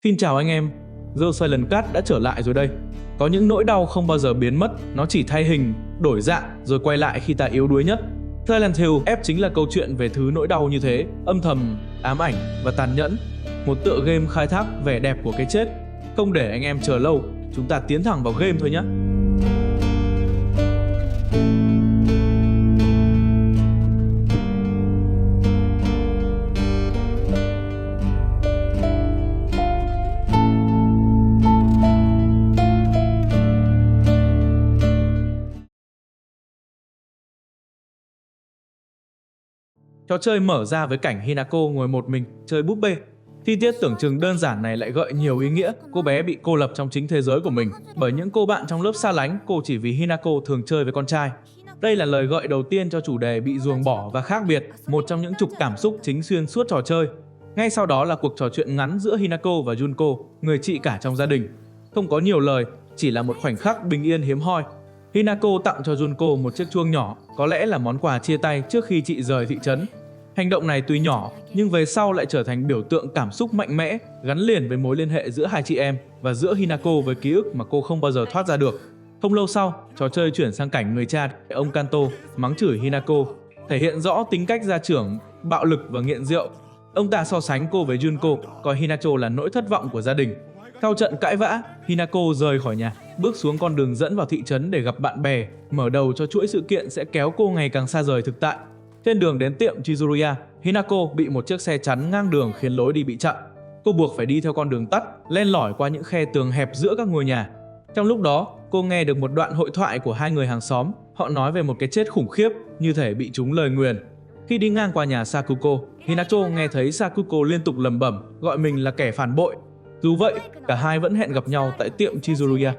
Xin chào anh em, The Silent Cat đã trở lại rồi đây. Có những nỗi đau không bao giờ biến mất, nó chỉ thay hình, đổi dạng rồi quay lại khi ta yếu đuối nhất. Silent Hill F chính là câu chuyện về thứ nỗi đau như thế, âm thầm, ám ảnh và tàn nhẫn. Một tựa game khai thác vẻ đẹp của cái chết. Không để anh em chờ lâu, chúng ta tiến thẳng vào game thôi nhé. Trò chơi mở ra với cảnh Hinako ngồi một mình chơi búp bê. Chi tiết tưởng chừng đơn giản này lại gợi nhiều ý nghĩa. Cô bé bị cô lập trong chính thế giới của mình bởi những cô bạn trong lớp xa lánh cô chỉ vì Hinako thường chơi với con trai. Đây là lời gợi đầu tiên cho chủ đề bị ruồng bỏ và khác biệt, một trong những trục cảm xúc chính xuyên suốt trò chơi. Ngay sau đó là cuộc trò chuyện ngắn giữa Hinako và Junko, người chị cả trong gia đình. Không có nhiều lời, chỉ là một khoảnh khắc bình yên hiếm hoi. Hinako tặng cho Junko một chiếc chuông nhỏ, có lẽ là món quà chia tay trước khi chị rời thị trấn. Hành động này tuy nhỏ, nhưng về sau lại trở thành biểu tượng cảm xúc mạnh mẽ, gắn liền với mối liên hệ giữa hai chị em và giữa Hinako với ký ức mà cô không bao giờ thoát ra được. Không lâu sau, trò chơi chuyển sang cảnh người cha, ông Kanto, mắng chửi Hinako, thể hiện rõ tính cách gia trưởng, bạo lực và nghiện rượu. Ông ta so sánh cô với Junko, coi Hinako là nỗi thất vọng của gia đình. Sau trận cãi vã, Hinako rời khỏi nhà, bước xuống con đường dẫn vào thị trấn để gặp bạn bè, mở đầu cho chuỗi sự kiện sẽ kéo cô ngày càng xa rời thực tại. Trên đường đến tiệm Chizuruya, Hinako bị một chiếc xe chắn ngang đường khiến lối đi bị chặn. Cô buộc phải đi theo con đường tắt, len lỏi qua những khe tường hẹp giữa các ngôi nhà. Trong lúc đó, cô nghe được một đoạn hội thoại của hai người hàng xóm. Họ nói về một cái chết khủng khiếp, như thể bị trúng lời nguyền. Khi đi ngang qua nhà Sakuko, Hinako nghe thấy Sakuko liên tục lẩm bẩm gọi mình là kẻ phản bội. Dù vậy, cả hai vẫn hẹn gặp nhau tại tiệm Chizuruya.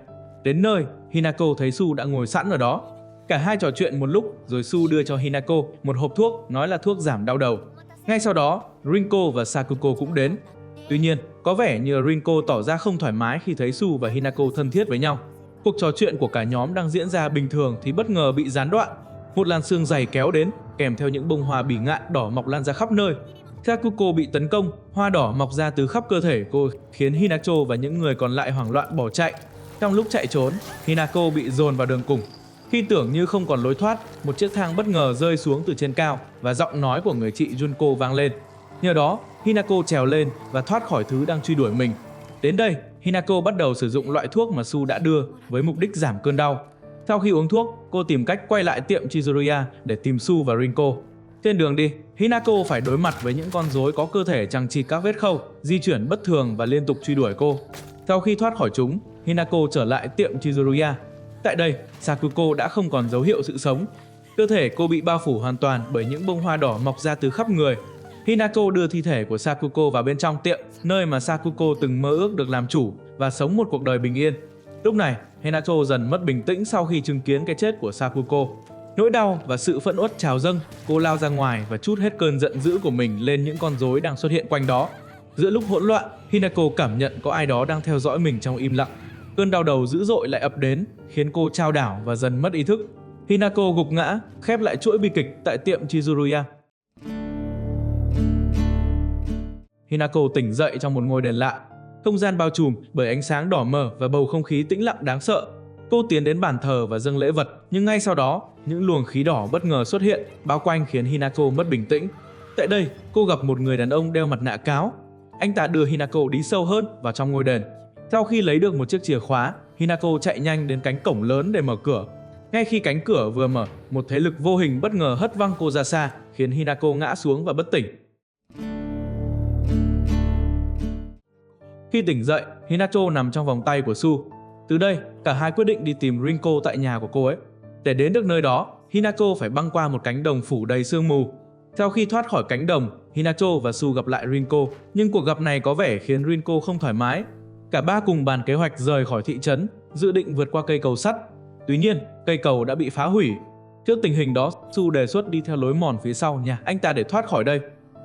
Đến nơi, Hinako thấy Su đã ngồi sẵn ở đó. Cả hai trò chuyện một lúc rồi Su đưa cho Hinako một hộp thuốc, nói là thuốc giảm đau đầu. Ngay sau đó, Rinko và Sakuko cũng đến. Tuy nhiên, có vẻ như Rinko tỏ ra không thoải mái khi thấy Su và Hinako thân thiết với nhau. Cuộc trò chuyện của cả nhóm đang diễn ra bình thường thì bất ngờ bị gián đoạn. Một làn sương dày kéo đến, kèm theo những bông hoa bỉ ngạn đỏ mọc lan ra khắp nơi. Sakuko bị tấn công, hoa đỏ mọc ra từ khắp cơ thể cô, khiến Hinako và những người còn lại hoảng loạn bỏ chạy. Trong lúc chạy trốn, Hinako bị dồn vào đường cùng. Khi tưởng như không còn lối thoát, một chiếc thang bất ngờ rơi xuống từ trên cao và giọng nói của người chị Junko vang lên. Nhờ đó, Hinako trèo lên và thoát khỏi thứ đang truy đuổi mình. Đến đây, Hinako bắt đầu sử dụng loại thuốc mà Su đã đưa với mục đích giảm cơn đau. Sau khi uống thuốc, cô tìm cách quay lại tiệm Chizuruya để tìm Su và Rinko. Trên đường đi, Hinako phải đối mặt với những con rối có cơ thể chằng chịt các vết khâu, di chuyển bất thường và liên tục truy đuổi cô. Sau khi thoát khỏi chúng, Hinako trở lại tiệm Chizuruya. Tại đây, Sakuko đã không còn dấu hiệu sự sống. Cơ thể cô bị bao phủ hoàn toàn bởi những bông hoa đỏ mọc ra từ khắp người. Hinako đưa thi thể của Sakuko vào bên trong tiệm, nơi mà Sakuko từng mơ ước được làm chủ và sống một cuộc đời bình yên. Lúc này, Hinako dần mất bình tĩnh sau khi chứng kiến cái chết của Sakuko. Nỗi đau và sự phẫn uất trào dâng, cô lao ra ngoài và trút hết cơn giận dữ của mình lên những con rối đang xuất hiện quanh đó. Giữa lúc hỗn loạn, Hinako cảm nhận có ai đó đang theo dõi mình trong im lặng. Cơn đau đầu dữ dội lại ập đến, khiến cô chao đảo và dần mất ý thức. Hinako gục ngã, khép lại chuỗi bi kịch tại tiệm Chizuruya. Hinako tỉnh dậy trong một ngôi đền lạ. Không gian bao trùm bởi ánh sáng đỏ mờ và bầu không khí tĩnh lặng đáng sợ. Cô tiến đến bàn thờ và dâng lễ vật, nhưng ngay sau đó, những luồng khí đỏ bất ngờ xuất hiện, bao quanh khiến Hinako mất bình tĩnh. Tại đây, cô gặp một người đàn ông đeo mặt nạ cáo. Anh ta đưa Hinako đi sâu hơn vào trong ngôi đền. Sau khi lấy được một chiếc chìa khóa, Hinako chạy nhanh đến cánh cổng lớn để mở cửa. Ngay khi cánh cửa vừa mở, một thế lực vô hình bất ngờ hất văng cô ra xa, khiến Hinako ngã xuống và bất tỉnh. Khi tỉnh dậy, Hinako nằm trong vòng tay của Su. Từ đây, cả hai quyết định đi tìm Rinko tại nhà của cô ấy. Để đến được nơi đó, Hinako phải băng qua một cánh đồng phủ đầy sương mù. Sau khi thoát khỏi cánh đồng, Hinako và Su gặp lại Rinko, nhưng cuộc gặp này có vẻ khiến Rinko không thoải mái. Cả ba cùng bàn kế hoạch rời khỏi thị trấn, dự định vượt qua cây cầu sắt. Tuy nhiên, cây cầu đã bị phá hủy. Trước tình hình đó, Su đề xuất đi theo lối mòn phía sau nhà anh ta để thoát khỏi đây.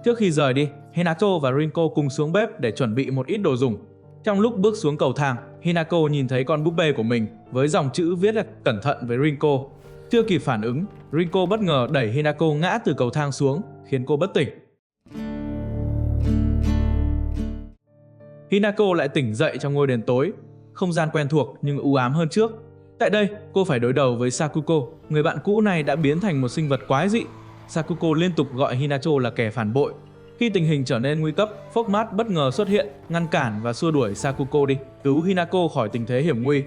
Trước khi rời đi, Hinako và Rinko cùng xuống bếp để chuẩn bị một ít đồ dùng. Trong lúc bước xuống cầu thang, Hinako nhìn thấy con búp bê của mình với dòng chữ viết là cẩn thận với Rinko. Chưa kịp phản ứng, Rinko bất ngờ đẩy Hinako ngã từ cầu thang xuống, khiến cô bất tỉnh. Hinako lại tỉnh dậy trong ngôi đền tối, không gian quen thuộc nhưng u ám hơn trước. Tại đây, cô phải đối đầu với Sakuko, người bạn cũ này đã biến thành một sinh vật quái dị. Sakuko liên tục gọi Hinako là kẻ phản bội. Khi tình hình trở nên nguy cấp, Fogmat bất ngờ xuất hiện, ngăn cản và xua đuổi Sakuko đi, cứu Hinako khỏi tình thế hiểm nguy.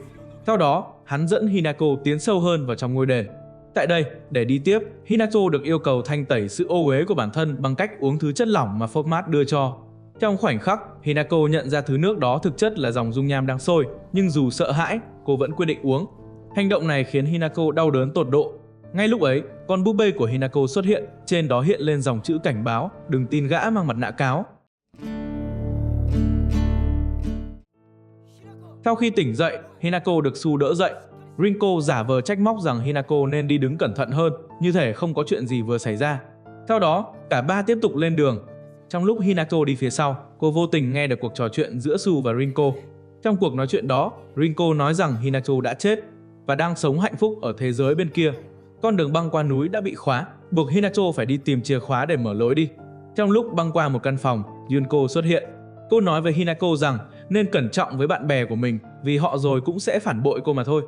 Sau đó, hắn dẫn Hinako tiến sâu hơn vào trong ngôi đền. Tại đây, để đi tiếp, Hinako được yêu cầu thanh tẩy sự ô uế của bản thân bằng cách uống thứ chất lỏng mà Fogmat đưa cho. Trong khoảnh khắc, Hinako nhận ra thứ nước đó thực chất là dòng dung nham đang sôi, nhưng dù sợ hãi, cô vẫn quyết định uống. Hành động này khiến Hinako đau đớn tột độ. Ngay lúc ấy, con búp bê của Hinako xuất hiện, trên đó hiện lên dòng chữ cảnh báo, đừng tin gã mang mặt nạ cáo. Sau khi tỉnh dậy, Hinako được Su đỡ dậy. Rinko giả vờ trách móc rằng Hinako nên đi đứng cẩn thận hơn, như thể không có chuyện gì vừa xảy ra. Sau đó, cả ba tiếp tục lên đường. Trong lúc Hinako đi phía sau, cô vô tình nghe được cuộc trò chuyện giữa Su và Rinko. Trong cuộc nói chuyện đó, Rinko nói rằng Hinako đã chết và đang sống hạnh phúc ở thế giới bên kia. Con đường băng qua núi đã bị khóa, buộc Hinako phải đi tìm chìa khóa để mở lối đi. Trong lúc băng qua một căn phòng, Junko xuất hiện. Cô nói với Hinako rằng nên cẩn trọng với bạn bè của mình vì họ rồi cũng sẽ phản bội cô mà thôi.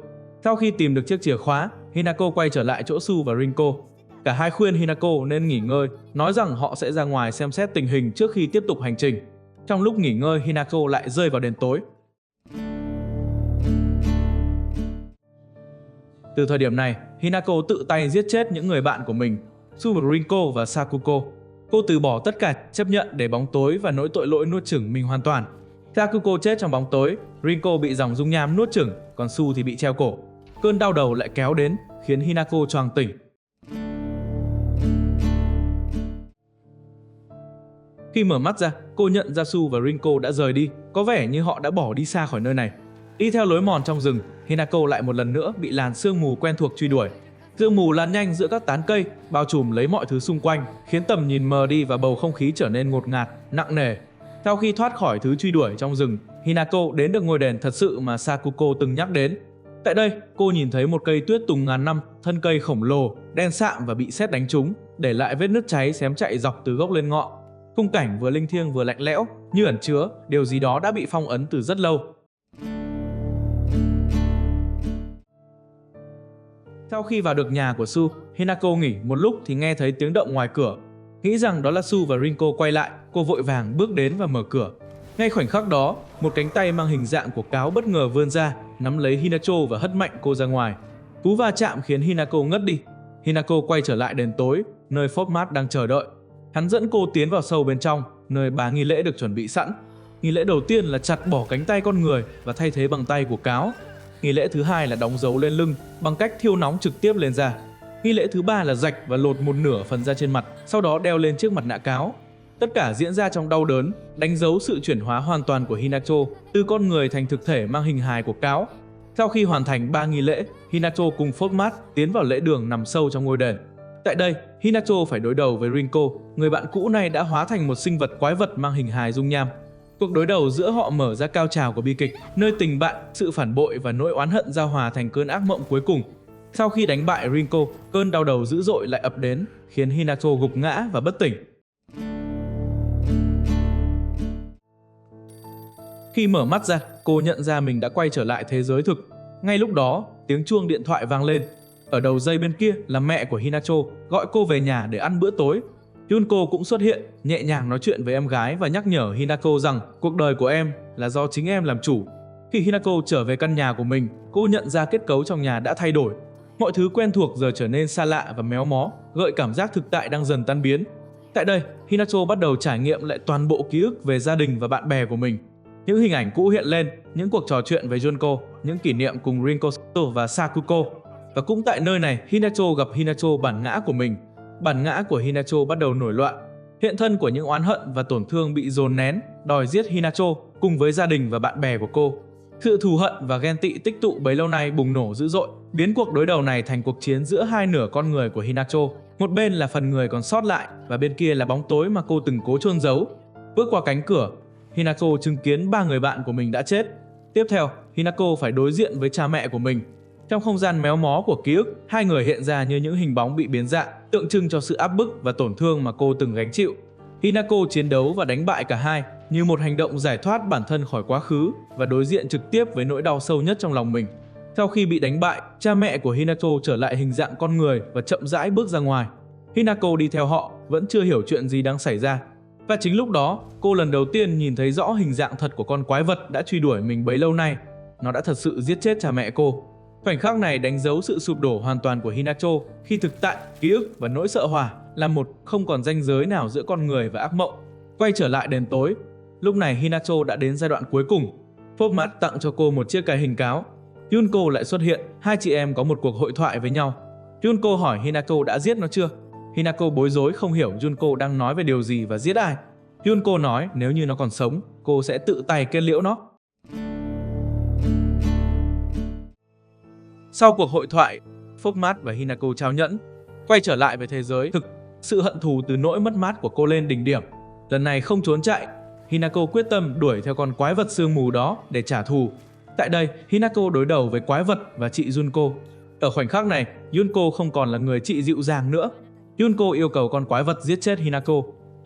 Sau khi tìm được chiếc chìa khóa, Hinako quay trở lại chỗ Su và Rinko. Cả hai khuyên Hinako nên nghỉ ngơi, nói rằng họ sẽ ra ngoài xem xét tình hình trước khi tiếp tục hành trình. Trong lúc nghỉ ngơi, Hinako lại rơi vào đền tối. Từ thời điểm này, Hinako tự tay giết chết những người bạn của mình, Su và Rinko và Sakuko. Cô từ bỏ tất cả, chấp nhận để bóng tối và nỗi tội lỗi nuốt chửng mình hoàn toàn. Sakuko chết trong bóng tối, Rinko bị dòng dung nham nuốt chửng, còn Su thì bị treo cổ. Cơn đau đầu lại kéo đến, khiến Hinako choàng tỉnh. Khi mở mắt ra, cô nhận ra Su và Rinko đã rời đi, có vẻ như họ đã bỏ đi xa khỏi nơi này. Đi theo lối mòn trong rừng, Hinako lại một lần nữa bị làn sương mù quen thuộc truy đuổi. Sương mù lan nhanh giữa các tán cây, bao trùm lấy mọi thứ xung quanh, khiến tầm nhìn mờ đi và bầu không khí trở nên ngột ngạt, nặng nề. Sau khi thoát khỏi thứ truy đuổi trong rừng, Hinako đến được ngôi đền thật sự mà Sakuko từng nhắc đến. Tại đây, cô nhìn thấy một cây tuyết tùng ngàn năm, thân cây khổng lồ, đen sạm và bị sét đánh trúng, để lại vết nứt cháy xém chạy dọc từ gốc lên ngọn. Khung cảnh vừa linh thiêng vừa lạnh lẽo, như ẩn chứa điều gì đó đã bị phong ấn từ rất lâu. Sau khi vào được nhà của Su, Hinako nghỉ một lúc thì nghe thấy tiếng động ngoài cửa. Nghĩ rằng đó là Su và Rinko quay lại, cô vội vàng bước đến và mở cửa. Ngay khoảnh khắc đó, một cánh tay mang hình dạng của cáo bất ngờ vươn ra, nắm lấy Hinako và hất mạnh cô ra ngoài. Cú va chạm khiến Hinako ngất đi. Hinako quay trở lại đền tối, nơi Fogmat đang chờ đợi. Hắn dẫn cô tiến vào sâu bên trong, nơi 3 nghi lễ được chuẩn bị sẵn. Nghi lễ đầu tiên là chặt bỏ cánh tay con người và thay thế bằng tay của cáo. Nghi lễ thứ hai là đóng dấu lên lưng bằng cách thiêu nóng trực tiếp lên da. Nghi lễ thứ ba là rạch và lột một nửa phần da trên mặt, sau đó đeo lên chiếc mặt nạ cáo. Tất cả diễn ra trong đau đớn, đánh dấu sự chuyển hóa hoàn toàn của Hinako từ con người thành thực thể mang hình hài của cáo. Sau khi hoàn thành 3 nghi lễ, Hinako cùng Fogmat tiến vào lễ đường nằm sâu trong ngôi đền. Tại đây, Hinako phải đối đầu với Rinko, người bạn cũ này đã hóa thành một sinh vật quái vật mang hình hài dung nham. Cuộc đối đầu giữa họ mở ra cao trào của bi kịch, nơi tình bạn, sự phản bội và nỗi oán hận giao hòa thành cơn ác mộng cuối cùng. Sau khi đánh bại Rinko, cơn đau đầu dữ dội lại ập đến, khiến Hinako gục ngã và bất tỉnh. Khi mở mắt ra, cô nhận ra mình đã quay trở lại thế giới thực. Ngay lúc đó, tiếng chuông điện thoại vang lên. Ở đầu dây bên kia là mẹ của Hinako, gọi cô về nhà để ăn bữa tối. Junko cũng xuất hiện, nhẹ nhàng nói chuyện với em gái và nhắc nhở Hinako rằng cuộc đời của em là do chính em làm chủ. Khi Hinako trở về căn nhà của mình, cô nhận ra kết cấu trong nhà đã thay đổi. Mọi thứ quen thuộc giờ trở nên xa lạ và méo mó, gợi cảm giác thực tại đang dần tan biến. Tại đây, Hinako bắt đầu trải nghiệm lại toàn bộ ký ức về gia đình và bạn bè của mình. Những hình ảnh cũ hiện lên, những cuộc trò chuyện với Junko, những kỷ niệm cùng Rinko và Sakuko. Và cũng tại nơi này, Hinako gặp Hinako bản ngã của mình. Bản ngã của Hinako bắt đầu nổi loạn. Hiện thân của những oán hận và tổn thương bị dồn nén, đòi giết Hinako cùng với gia đình và bạn bè của cô. Sự thù hận và ghen tị tích tụ bấy lâu nay bùng nổ dữ dội, biến cuộc đối đầu này thành cuộc chiến giữa hai nửa con người của Hinako. Một bên là phần người còn sót lại và bên kia là bóng tối mà cô từng cố chôn giấu. Bước qua cánh cửa, Hinako chứng kiến 3 người bạn của mình đã chết. Tiếp theo, Hinako phải đối diện với cha mẹ của mình. Trong không gian méo mó của ký ức, hai người hiện ra như những hình bóng bị biến dạng, tượng trưng cho sự áp bức và tổn thương mà cô từng gánh chịu. Hinako chiến đấu và đánh bại cả hai, như một hành động giải thoát bản thân khỏi quá khứ và đối diện trực tiếp với nỗi đau sâu nhất trong lòng mình. Sau khi bị đánh bại, cha mẹ của Hinako trở lại hình dạng con người và chậm rãi bước ra ngoài. Hinako đi theo họ, vẫn chưa hiểu chuyện gì đang xảy ra. Và chính lúc đó, cô lần đầu tiên nhìn thấy rõ hình dạng thật của con quái vật đã truy đuổi mình bấy lâu nay. Nó đã thật sự giết chết cha mẹ cô. Khoảnh khắc này đánh dấu sự sụp đổ hoàn toàn của Hinako khi thực tại, ký ức và nỗi sợ hòa là một, không còn ranh giới nào giữa con người và ác mộng. Quay trở lại đền tối, lúc này Hinako đã đến giai đoạn cuối cùng. Phốp tặng cho cô một chiếc cái hình cáo. Junko lại xuất hiện, hai chị em có một cuộc hội thoại với nhau. Junko hỏi Hinako đã giết nó chưa? Hinako bối rối không hiểu Junko đang nói về điều gì và giết ai. Junko nói nếu như nó còn sống, cô sẽ tự tay kết liễu nó. Sau cuộc hội thoại, Phốp và Hinako trao nhẫn, quay trở lại với thế giới thực. Sự hận thù từ nỗi mất mát của cô lên đỉnh điểm. Lần này không trốn chạy, Hinako quyết tâm đuổi theo con quái vật sương mù đó để trả thù. Tại đây, Hinako đối đầu với quái vật và chị Junko. Ở khoảnh khắc này, Junko không còn là người chị dịu dàng nữa. Junko yêu cầu con quái vật giết chết Hinako.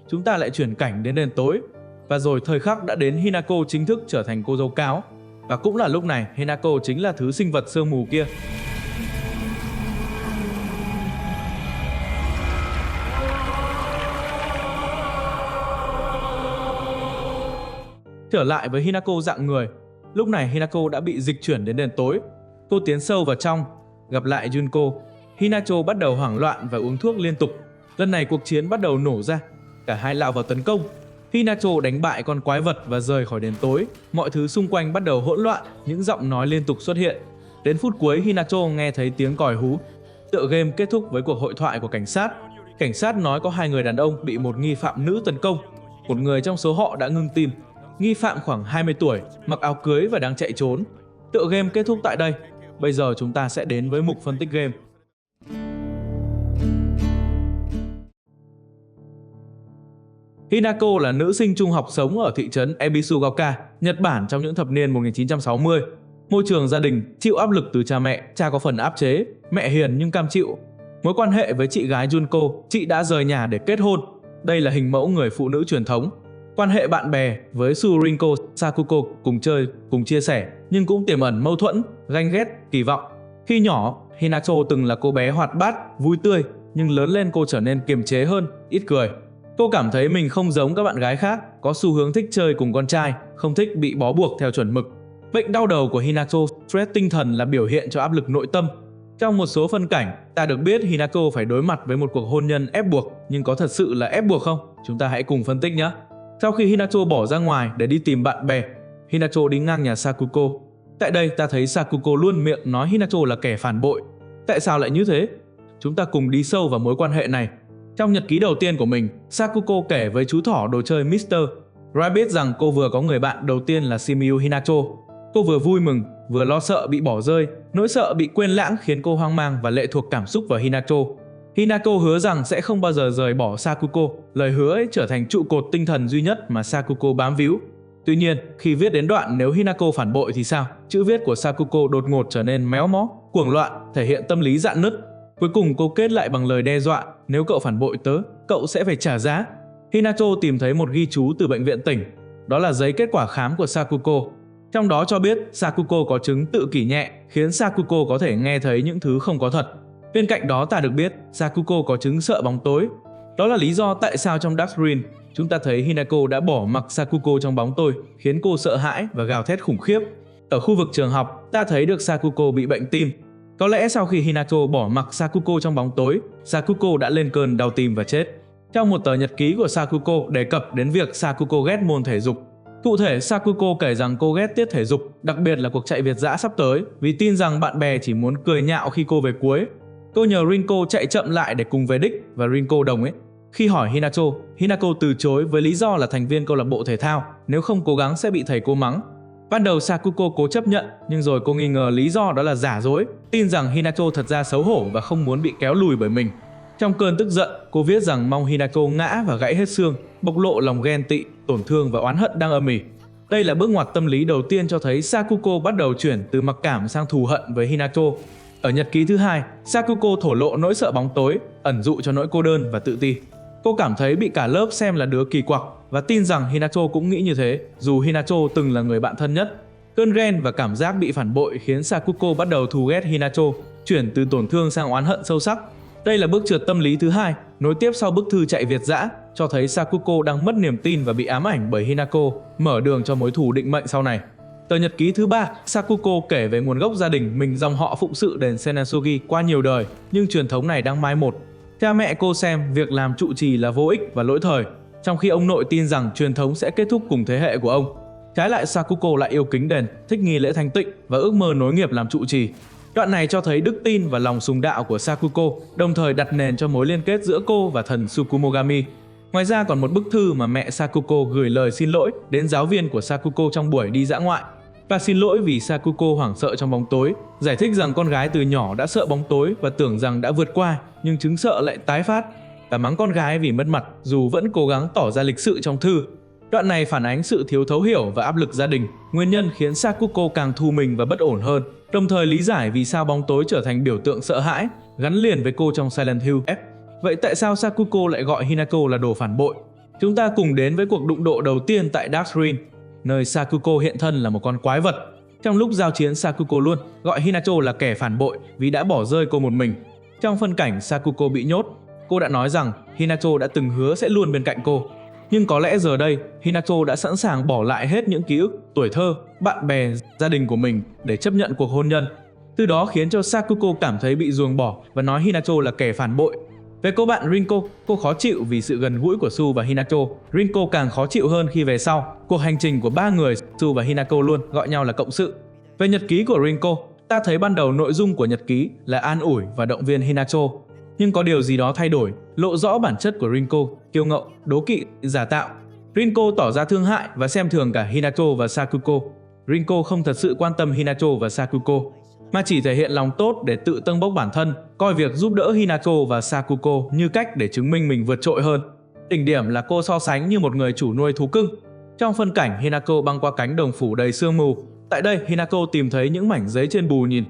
Chúng ta lại chuyển cảnh đến đêm tối. Và rồi thời khắc đã đến Hinako chính thức trở thành cô dâu cáo. Và cũng là lúc này, Hinako chính là thứ sinh vật sương mù kia. Trở lại với Hinako dạng người, lúc này Hinako đã bị dịch chuyển đến đêm tối. Cô tiến sâu vào trong, gặp lại Junko. Hinako bắt đầu hoảng loạn và uống thuốc liên tục. Lần này cuộc chiến bắt đầu nổ ra, cả hai lao vào tấn công. Hinako đánh bại con quái vật và rời khỏi đêm tối. Mọi thứ xung quanh bắt đầu hỗn loạn, những giọng nói liên tục xuất hiện. Đến phút cuối, Hinako nghe thấy tiếng còi hú. Tựa game kết thúc với cuộc hội thoại của cảnh sát. Cảnh sát nói có hai người đàn ông bị một nghi phạm nữ tấn công. Một người trong số họ đã ngưng tim. Nghi phạm khoảng 20 tuổi, mặc áo cưới và đang chạy trốn. Tựa game kết thúc tại đây. Bây giờ chúng ta sẽ đến với mục phân tích game. Hinako là nữ sinh trung học sống ở thị trấn Ebisugaoka, Nhật Bản trong những thập niên 1960. Môi trường gia đình chịu áp lực từ cha mẹ, cha có phần áp chế, mẹ hiền nhưng cam chịu. Mối quan hệ với chị gái Junko, chị đã rời nhà để kết hôn. Đây là hình mẫu người phụ nữ truyền thống. Quan hệ bạn bè với Surinko, Sakuko cùng chơi, cùng chia sẻ, nhưng cũng tiềm ẩn mâu thuẫn, ganh ghét, kỳ vọng. Khi nhỏ, Hinako từng là cô bé hoạt bát, vui tươi, nhưng lớn lên cô trở nên kiềm chế hơn, ít cười. Cô cảm thấy mình không giống các bạn gái khác, có xu hướng thích chơi cùng con trai, không thích bị bó buộc theo chuẩn mực. Bệnh đau đầu của Hinako, stress tinh thần là biểu hiện cho áp lực nội tâm. Trong một số phân cảnh, ta được biết Hinako phải đối mặt với một cuộc hôn nhân ép buộc, nhưng có thật sự là ép buộc không? Chúng ta hãy cùng phân tích nhé. Sau khi Hinako bỏ ra ngoài để đi tìm bạn bè, Hinako đi ngang nhà Sakuko. Tại đây ta thấy Sakuko luôn miệng nói Hinako là kẻ phản bội. Tại sao lại như thế? Chúng ta cùng đi sâu vào mối quan hệ này. Trong nhật ký đầu tiên của mình, Sakuko kể với chú thỏ đồ chơi Mr. Rabbit rằng cô vừa có người bạn đầu tiên là Shimiyu Hinako. Cô vừa vui mừng, vừa lo sợ bị bỏ rơi. Nỗi sợ bị quên lãng khiến cô hoang mang và lệ thuộc cảm xúc vào Hinako. Hinako hứa rằng sẽ không bao giờ rời bỏ Sakuko. Lời hứa ấy trở thành trụ cột tinh thần duy nhất mà Sakuko bám víu. Tuy nhiên, khi viết đến đoạn nếu Hinako phản bội thì sao? Chữ viết của Sakuko đột ngột trở nên méo mó, cuồng loạn, thể hiện tâm lý rạn nứt. Cuối cùng cô kết lại bằng lời đe dọa, nếu cậu phản bội tớ, cậu sẽ phải trả giá. Hinako tìm thấy một ghi chú từ bệnh viện tỉnh. Đó là giấy kết quả khám của Sakuko. Trong đó cho biết Sakuko có chứng tự kỷ nhẹ, khiến Sakuko có thể nghe thấy những thứ không có thật. Bên cạnh đó ta được biết Sakuko có chứng sợ bóng tối. Đó là lý do tại sao trong Dark Green, chúng ta thấy Hinako đã bỏ mặc Sakuko trong bóng tối, khiến cô sợ hãi và gào thét khủng khiếp. Ở khu vực trường học, ta thấy được Sakuko bị bệnh tim. Có lẽ sau khi Hinako bỏ mặc Sakuko trong bóng tối, Sakuko đã lên cơn đau tim và chết. Trong một tờ nhật ký của Sakuko đề cập đến việc Sakuko ghét môn thể dục. Cụ thể, Sakuko kể rằng cô ghét tiết thể dục, đặc biệt là cuộc chạy Việt dã sắp tới, vì tin rằng bạn bè chỉ muốn cười nhạo khi cô về cuối. Cô nhờ Rinko chạy chậm lại để cùng về đích và Rinko đồng ý. Khi hỏi Hinako từ chối với lý do là thành viên câu lạc bộ thể thao, nếu không cố gắng sẽ bị thầy cô mắng. Ban đầu Sakuko cố chấp nhận, nhưng rồi cô nghi ngờ lý do đó là giả dối, tin rằng Hinako thật ra xấu hổ và không muốn bị kéo lùi bởi mình. Trong cơn tức giận, cô viết rằng mong Hinako ngã và gãy hết xương, bộc lộ lòng ghen tị, tổn thương và oán hận đang âm ỉ. Đây là bước ngoặt tâm lý đầu tiên cho thấy Sakuko bắt đầu chuyển từ mặc cảm sang thù hận với Hinako. Ở nhật ký thứ hai, Sakuko thổ lộ nỗi sợ bóng tối, ẩn dụ cho nỗi cô đơn và tự ti. Cô cảm thấy bị cả lớp xem là đứa kỳ quặc, và tin rằng Hinacho cũng nghĩ như thế, dù Hinacho từng là người bạn thân nhất. Cơn ghen và cảm giác bị phản bội khiến Sakuko bắt đầu thù ghét Hinacho, chuyển từ tổn thương sang oán hận sâu sắc. Đây là bước trượt tâm lý thứ hai, nối tiếp sau bức thư chạy Việt dã, cho thấy Sakuko đang mất niềm tin và bị ám ảnh bởi Hinako, mở đường cho mối thù định mệnh sau này. Tờ nhật ký thứ 3, Sakuko kể về nguồn gốc gia đình mình, dòng họ phụng sự đền Senatsugi qua nhiều đời, nhưng truyền thống này đang mai một. Theo mẹ cô xem, việc làm trụ trì là vô ích và lỗi thời, trong khi ông nội tin rằng truyền thống sẽ kết thúc cùng thế hệ của ông. Trái lại, Sakuko lại yêu kính đền, thích nghi lễ thanh tịnh và ước mơ nối nghiệp làm trụ trì. Đoạn này cho thấy đức tin và lòng sùng đạo của Sakuko, đồng thời đặt nền cho mối liên kết giữa cô và thần Tsukumogami. Ngoài ra còn một bức thư mà mẹ Sakuko gửi lời xin lỗi đến giáo viên của Sakuko trong buổi đi dã ngoại. Và xin lỗi vì Sakuko hoảng sợ trong bóng tối, giải thích rằng con gái từ nhỏ đã sợ bóng tối và tưởng rằng đã vượt qua, nhưng chứng sợ lại tái phát. Và mắng con gái vì mất mặt dù vẫn cố gắng tỏ ra lịch sự trong thư. Đoạn này phản ánh sự thiếu thấu hiểu và áp lực gia đình, nguyên nhân khiến Sakuko càng thu mình và bất ổn hơn, đồng thời lý giải vì sao bóng tối trở thành biểu tượng sợ hãi, gắn liền với cô trong Silent Hill. Vậy tại sao Sakuko lại gọi Hinako là đồ phản bội? Chúng ta cùng đến với cuộc đụng độ đầu tiên tại Dark Ruin, nơi Sakuko hiện thân là một con quái vật. Trong lúc giao chiến, Sakuko luôn gọi Hinacho là kẻ phản bội vì đã bỏ rơi cô một mình. Trong phân cảnh Sakuko bị nhốt, cô đã nói rằng Hinacho đã từng hứa sẽ luôn bên cạnh cô. Nhưng có lẽ giờ đây, Hinacho đã sẵn sàng bỏ lại hết những ký ức, tuổi thơ, bạn bè, gia đình của mình để chấp nhận cuộc hôn nhân. Từ đó khiến cho Sakuko cảm thấy bị ruồng bỏ và nói Hinacho là kẻ phản bội. Về cô bạn Rinko, cô khó chịu vì sự gần gũi của Su và Hinacho. Rinko càng khó chịu hơn khi về sau, cuộc hành trình của ba người, Su và Hinako luôn gọi nhau là cộng sự. Về nhật ký của Rinko, ta thấy ban đầu nội dung của nhật ký là an ủi và động viên Hinacho. Nhưng có điều gì đó thay đổi, lộ rõ bản chất của Rinko, kiêu ngạo, đố kỵ, giả tạo. Rinko tỏ ra thương hại và xem thường cả Hinacho và Sakuko. Rinko không thật sự quan tâm Hinacho và Sakuko, mà chỉ thể hiện lòng tốt để tự tâng bốc bản thân, coi việc giúp đỡ Hinacho và Sakuko như cách để chứng minh mình vượt trội hơn. Đỉnh điểm là cô so sánh như một người chủ nuôi thú cưng. Trong phân cảnh Hinako băng qua cánh đồng phủ đầy sương mù, tại đây Hinako tìm thấy những mảnh giấy trên bù nhìn.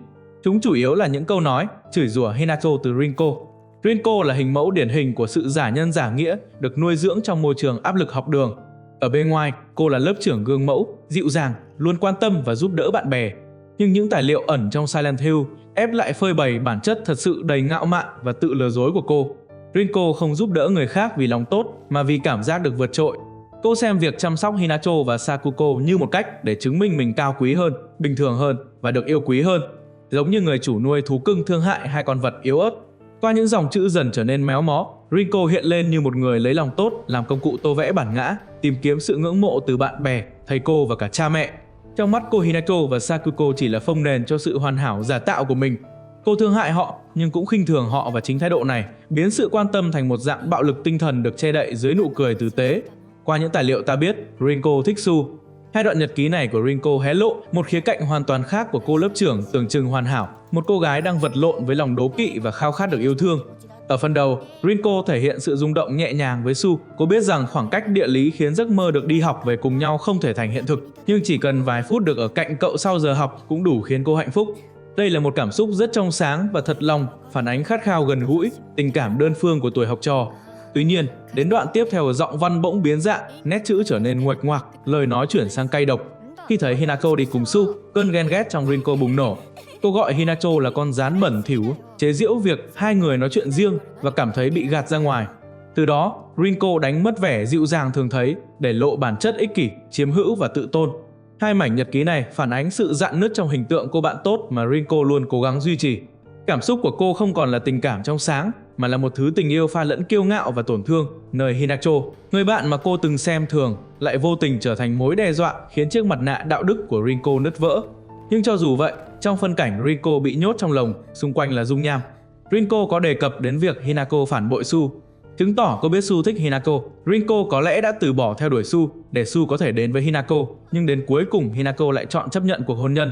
Chúng chủ yếu là những câu nói, chửi rủa Hinacho từ Rinko. Rinko là hình mẫu điển hình của sự giả nhân giả nghĩa, được nuôi dưỡng trong môi trường áp lực học đường. Ở bên ngoài, cô là lớp trưởng gương mẫu, dịu dàng, luôn quan tâm và giúp đỡ bạn bè. Nhưng những tài liệu ẩn trong Silent Hill ép lại phơi bày bản chất thật sự đầy ngạo mạn và tự lừa dối của cô. Rinko không giúp đỡ người khác vì lòng tốt mà vì cảm giác được vượt trội. Cô xem việc chăm sóc Hinacho và Sakuko như một cách để chứng minh mình cao quý hơn, bình thường hơn và được yêu quý hơn, giống như người chủ nuôi thú cưng thương hại hai con vật yếu ớt. Qua những dòng chữ dần trở nên méo mó, Rinko hiện lên như một người lấy lòng tốt làm công cụ tô vẽ bản ngã, tìm kiếm sự ngưỡng mộ từ bạn bè, thầy cô và cả cha mẹ. Trong mắt cô, Hinacho và Sakuko chỉ là phông nền cho sự hoàn hảo giả tạo của mình. Cô thương hại họ nhưng cũng khinh thường họ, và chính thái độ này biến sự quan tâm thành một dạng bạo lực tinh thần được che đậy dưới nụ cười tử tế. Qua những tài liệu ta biết, Rinko thích Su. Hai đoạn nhật ký này của Rinko hé lộ một khía cạnh hoàn toàn khác của cô lớp trưởng tưởng chừng hoàn hảo, một cô gái đang vật lộn với lòng đố kỵ và khao khát được yêu thương. Ở phần đầu, Rinko thể hiện sự rung động nhẹ nhàng với Su. Cô biết rằng khoảng cách địa lý khiến giấc mơ được đi học về cùng nhau không thể thành hiện thực, nhưng chỉ cần vài phút được ở cạnh cậu sau giờ học cũng đủ khiến cô hạnh phúc. Đây là một cảm xúc rất trong sáng và thật lòng, phản ánh khát khao gần gũi, tình cảm đơn phương của tuổi học trò. Tuy nhiên, đến đoạn tiếp theo, giọng văn bỗng biến dạng, nét chữ trở nên nguệch ngoạc, lời nói chuyển sang cay độc. Khi thấy Hinako đi cùng Su, cơn ghen ghét trong Rinko bùng nổ. Cô gọi Hinacho là con rán bẩn thỉu, chế giễu việc hai người nói chuyện riêng và cảm thấy bị gạt ra ngoài. Từ đó, Rinko đánh mất vẻ dịu dàng thường thấy để lộ bản chất ích kỷ, chiếm hữu và tự tôn. Hai mảnh nhật ký này phản ánh sự rạn nứt trong hình tượng cô bạn tốt mà Rinko luôn cố gắng duy trì. Cảm xúc của cô không còn là tình cảm trong sáng, mà là một thứ tình yêu pha lẫn kiêu ngạo và tổn thương, nơi Hinacho, người bạn mà cô từng xem thường, lại vô tình trở thành mối đe dọa khiến chiếc mặt nạ đạo đức của Rinko nứt vỡ. Nhưng cho dù vậy, trong phân cảnh Rinko bị nhốt trong lồng, xung quanh là dung nham, Rinko có đề cập đến việc Hinako phản bội Su, chứng tỏ cô biết Su thích Hinako. Rinko có lẽ đã từ bỏ theo đuổi Su để Su có thể đến với Hinako, nhưng đến cuối cùng Hinako lại chọn chấp nhận cuộc hôn nhân.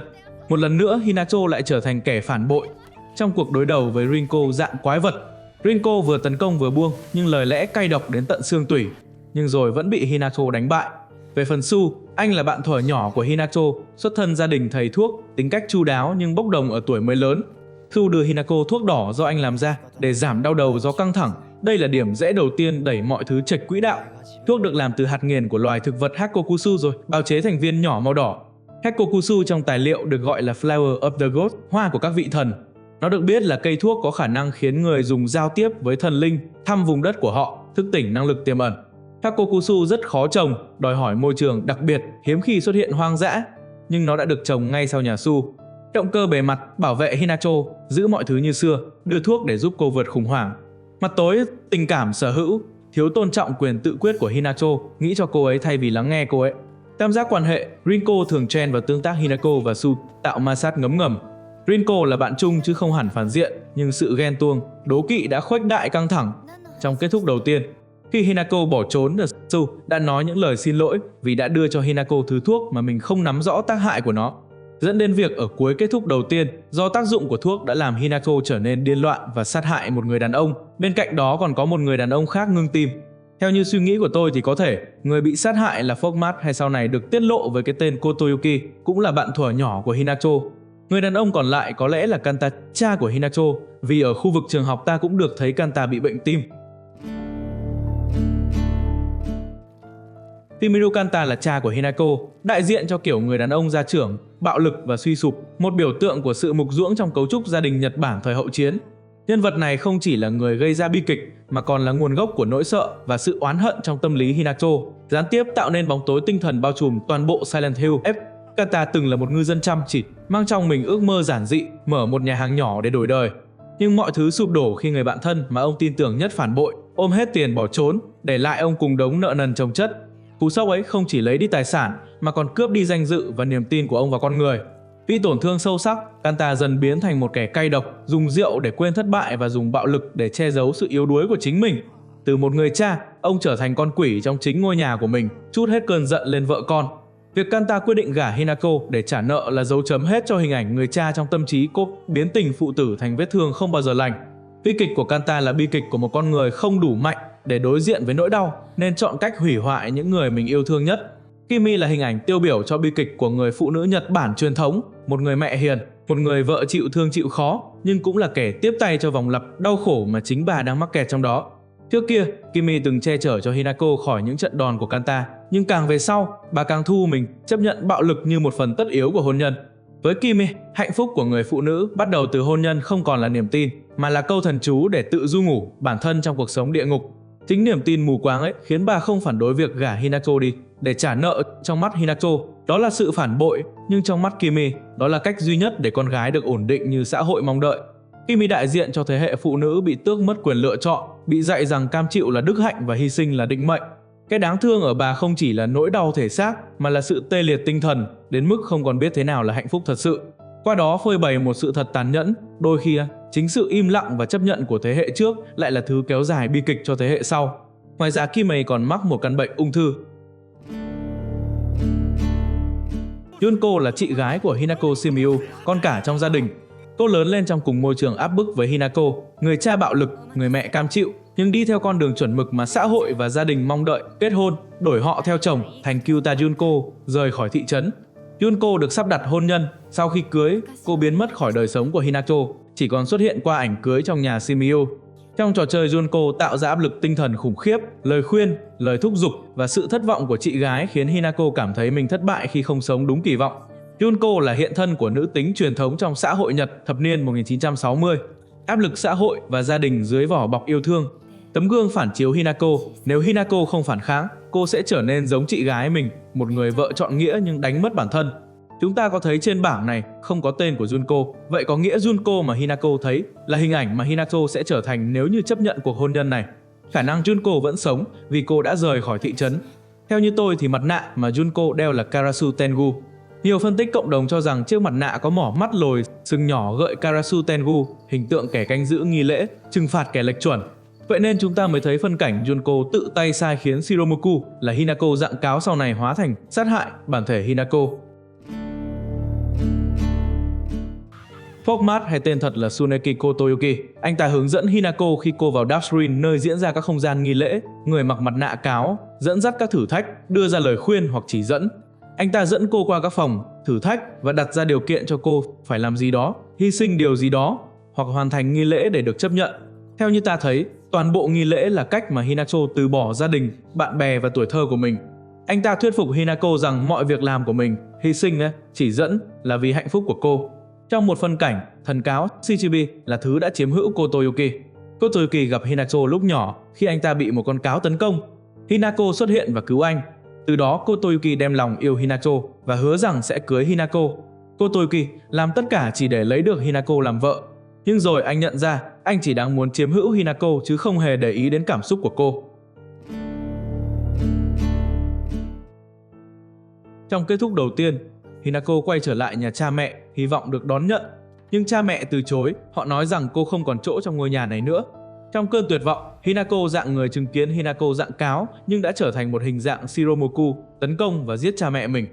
Một lần nữa, Hinacho lại trở thành kẻ phản bội. Trong cuộc đối đầu với Rinko dạng quái vật, Rinko vừa tấn công vừa buông, nhưng lời lẽ cay độc đến tận xương tủy, nhưng rồi vẫn bị Hinacho đánh bại. Về phần Su, anh là bạn thuở nhỏ của Hinacho, xuất thân gia đình thầy thuốc, tính cách chu đáo nhưng bốc đồng ở tuổi mới lớn. Su đưa Hinako thuốc đỏ do anh làm ra để giảm đau đầu do căng thẳng, Đây là điểm rẽ đầu tiên đẩy mọi thứ chệch quỹ đạo. Thuốc được làm từ hạt nghiền của loài thực vật Hakokusu rồi bào chế thành viên nhỏ màu đỏ. Hakokusu trong tài liệu được gọi là Flower of the Gods, hoa của các vị thần. Nó được biết là cây thuốc có khả năng khiến người dùng giao tiếp với thần linh, thăm vùng đất của họ, thức tỉnh năng lực tiềm ẩn. Hakokusu rất khó trồng, đòi hỏi môi trường đặc biệt, hiếm khi xuất hiện hoang dã, nhưng nó đã được trồng ngay sau nhà Su. Động cơ bề mặt bảo vệ Hinacho, giữ mọi thứ như xưa, đưa thuốc để giúp cô vượt khủng hoảng. Mặt tối, tình cảm sở hữu, thiếu tôn trọng quyền tự quyết của Hinacho, nghĩ cho cô ấy thay vì lắng nghe cô ấy. Tam giác quan hệ, Rinko thường chen vào tương tác Hinako và Su, tạo ma sát ngấm ngầm. Rinko là bạn chung chứ không hẳn phản diện, nhưng sự ghen tuông, đố kỵ đã khuếch đại căng thẳng. Trong kết thúc đầu tiên, khi Hinako bỏ trốn, Su đã nói những lời xin lỗi vì đã đưa cho Hinako thứ thuốc mà mình không nắm rõ tác hại của nó. Dẫn đến việc ở cuối kết thúc đầu tiên, do tác dụng của thuốc đã làm Hinako trở nên điên loạn và sát hại một người đàn ông. Bên cạnh đó còn có một người đàn ông khác ngưng tim. Theo như suy nghĩ của tôi thì có thể người bị sát hại là Fogmat hay sau này được tiết lộ với cái tên Kotoyuki, cũng là bạn thuở nhỏ của Hinacho. Người đàn ông còn lại có lẽ là Kanta, cha của Hinacho, vì ở khu vực trường học ta cũng được thấy Kanta bị bệnh tim. Fumiro Kanta là cha của Hinako, đại diện cho kiểu người đàn ông gia trưởng, bạo lực và suy sụp, một biểu tượng của sự mục ruỗng trong cấu trúc gia đình Nhật Bản thời hậu chiến. Nhân vật này không chỉ là người gây ra bi kịch mà còn là nguồn gốc của nỗi sợ và sự oán hận trong tâm lý Hinacho, gián tiếp tạo nên bóng tối tinh thần bao trùm toàn bộ Silent Hill. Kanta từng là một ngư dân chăm chỉ, mang trong mình ước mơ giản dị, mở một nhà hàng nhỏ để đổi đời. Nhưng mọi thứ sụp đổ khi người bạn thân mà ông tin tưởng nhất phản bội, ôm hết tiền bỏ trốn, để lại ông cùng đống nợ nần chồng chất. Cú sốc ấy không chỉ lấy đi tài sản mà còn cướp đi danh dự và niềm tin của ông vào con người. Vì tổn thương sâu sắc, Kanta dần biến thành một kẻ cay độc, dùng rượu để quên thất bại và dùng bạo lực để che giấu sự yếu đuối của chính mình. Từ một người cha, ông trở thành con quỷ trong chính ngôi nhà của mình, trút hết cơn giận lên vợ con. Việc Kanta quyết định gả Hinako để trả nợ là dấu chấm hết cho hình ảnh người cha trong tâm trí cô, biến tình phụ tử thành vết thương không bao giờ lành. Bi kịch của Kanta là bi kịch của một con người không đủ mạnh để đối diện với nỗi đau, nên chọn cách hủy hoại những người mình yêu thương nhất. Kimi là hình ảnh tiêu biểu cho bi kịch của người phụ nữ Nhật Bản truyền thống, một người mẹ hiền, một người vợ chịu thương chịu khó, nhưng cũng là kẻ tiếp tay cho vòng lặp đau khổ mà chính bà đang mắc kẹt trong đó. Trước kia, Kimi từng che chở cho Hinako khỏi những trận đòn của Kanta, nhưng càng về sau, bà càng thu mình, chấp nhận bạo lực như một phần tất yếu của hôn nhân. Với Kimi, hạnh phúc của người phụ nữ bắt đầu từ hôn nhân không còn là niềm tin, mà là câu thần chú để tự du ngủ bản thân trong cuộc sống địa ngục. Chính niềm tin mù quáng ấy khiến bà không phản đối việc gả Hinako đi để trả nợ. Trong mắt Hinako, đó là sự phản bội, nhưng trong mắt Kimi, đó là cách duy nhất để con gái được ổn định như xã hội mong đợi. Kimi đại diện cho thế hệ phụ nữ bị tước mất quyền lựa chọn, bị dạy rằng cam chịu là đức hạnh và hy sinh là định mệnh. Cái đáng thương ở bà không chỉ là nỗi đau thể xác mà là sự tê liệt tinh thần, đến mức không còn biết thế nào là hạnh phúc thật sự. Qua đó phơi bày một sự thật tàn nhẫn, đôi khi chính sự im lặng và chấp nhận của thế hệ trước lại là thứ kéo dài bi kịch cho thế hệ sau. Ngoài ra, Kimi còn mắc một căn bệnh ung thư. Junko là chị gái của Hinako Shimiyu, con cả trong gia đình. Cô lớn lên trong cùng môi trường áp bức với Hinako, người cha bạo lực, người mẹ cam chịu, nhưng đi theo con đường chuẩn mực mà xã hội và gia đình mong đợi, kết hôn, đổi họ theo chồng, thành Kyuta Junko, rời khỏi thị trấn. Junko được sắp đặt hôn nhân, sau khi cưới, cô biến mất khỏi đời sống của Hinako, chỉ còn xuất hiện qua ảnh cưới trong nhà Shimiyu. Trong trò chơi, Junko tạo ra áp lực tinh thần khủng khiếp, lời khuyên, lời thúc giục và sự thất vọng của chị gái khiến Hinako cảm thấy mình thất bại khi không sống đúng kỳ vọng. Junko là hiện thân của nữ tính truyền thống trong xã hội Nhật thập niên 1960. Áp lực xã hội và gia đình dưới vỏ bọc yêu thương. Tấm gương phản chiếu Hinako, nếu Hinako không phản kháng, cô sẽ trở nên giống chị gái mình, một người vợ trọn nghĩa nhưng đánh mất bản thân. Chúng ta có thấy trên bảng này không có tên của Junko, vậy có nghĩa Junko mà Hinako thấy là hình ảnh mà Hinako sẽ trở thành nếu như chấp nhận cuộc hôn nhân này. Khả năng Junko vẫn sống vì cô đã rời khỏi thị trấn. Theo như tôi thì mặt nạ mà Junko đeo là Karasu Tengu. Nhiều phân tích cộng đồng cho rằng chiếc mặt nạ có mỏ mắt lồi, sừng nhỏ gợi Karasu Tengu, hình tượng kẻ canh giữ nghi lễ, trừng phạt kẻ lệch chuẩn. Vậy nên chúng ta mới thấy phân cảnh Junko tự tay sai khiến Shiromuku là Hinako dặn cáo sau này hóa thành sát hại bản thể Hinako. Fogmat hay tên thật là Tsuneki Kotoyuki. Anh ta hướng dẫn Hinako khi cô vào Dark Screen, nơi diễn ra các không gian nghi lễ, người mặc mặt nạ cáo, dẫn dắt các thử thách, đưa ra lời khuyên hoặc chỉ dẫn. Anh ta dẫn cô qua các phòng, thử thách và đặt ra điều kiện cho cô phải làm gì đó, hy sinh điều gì đó, hoặc hoàn thành nghi lễ để được chấp nhận. Theo như ta thấy, Toàn bộ nghi lễ là cách mà Hinako từ bỏ gia đình, bạn bè và tuổi thơ của mình. Anh ta thuyết phục Hinako rằng mọi việc làm của mình, hy sinh chỉ dẫn là vì hạnh phúc của cô. Trong một phân cảnh, thần cáo Shichibi là thứ đã chiếm hữu cô Toyuki. Cô Toyuki gặp Hinako lúc nhỏ khi anh ta bị một con cáo tấn công. Hinako xuất hiện và cứu anh. Từ đó cô Toyuki đem lòng yêu Hinako và hứa rằng sẽ cưới Hinako. Cô Toyuki làm tất cả chỉ để lấy được Hinako làm vợ. Nhưng rồi anh nhận ra anh chỉ đang muốn chiếm hữu Hinako chứ không hề để ý đến cảm xúc của cô. Trong kết thúc đầu tiên, Hinako quay trở lại nhà cha mẹ, hy vọng được đón nhận. Nhưng cha mẹ từ chối, họ nói rằng cô không còn chỗ trong ngôi nhà này nữa. Trong cơn tuyệt vọng, Hinako dạng người chứng kiến Hinako dạng cáo nhưng đã trở thành một hình dạng Shiromoku, tấn công và giết cha mẹ mình.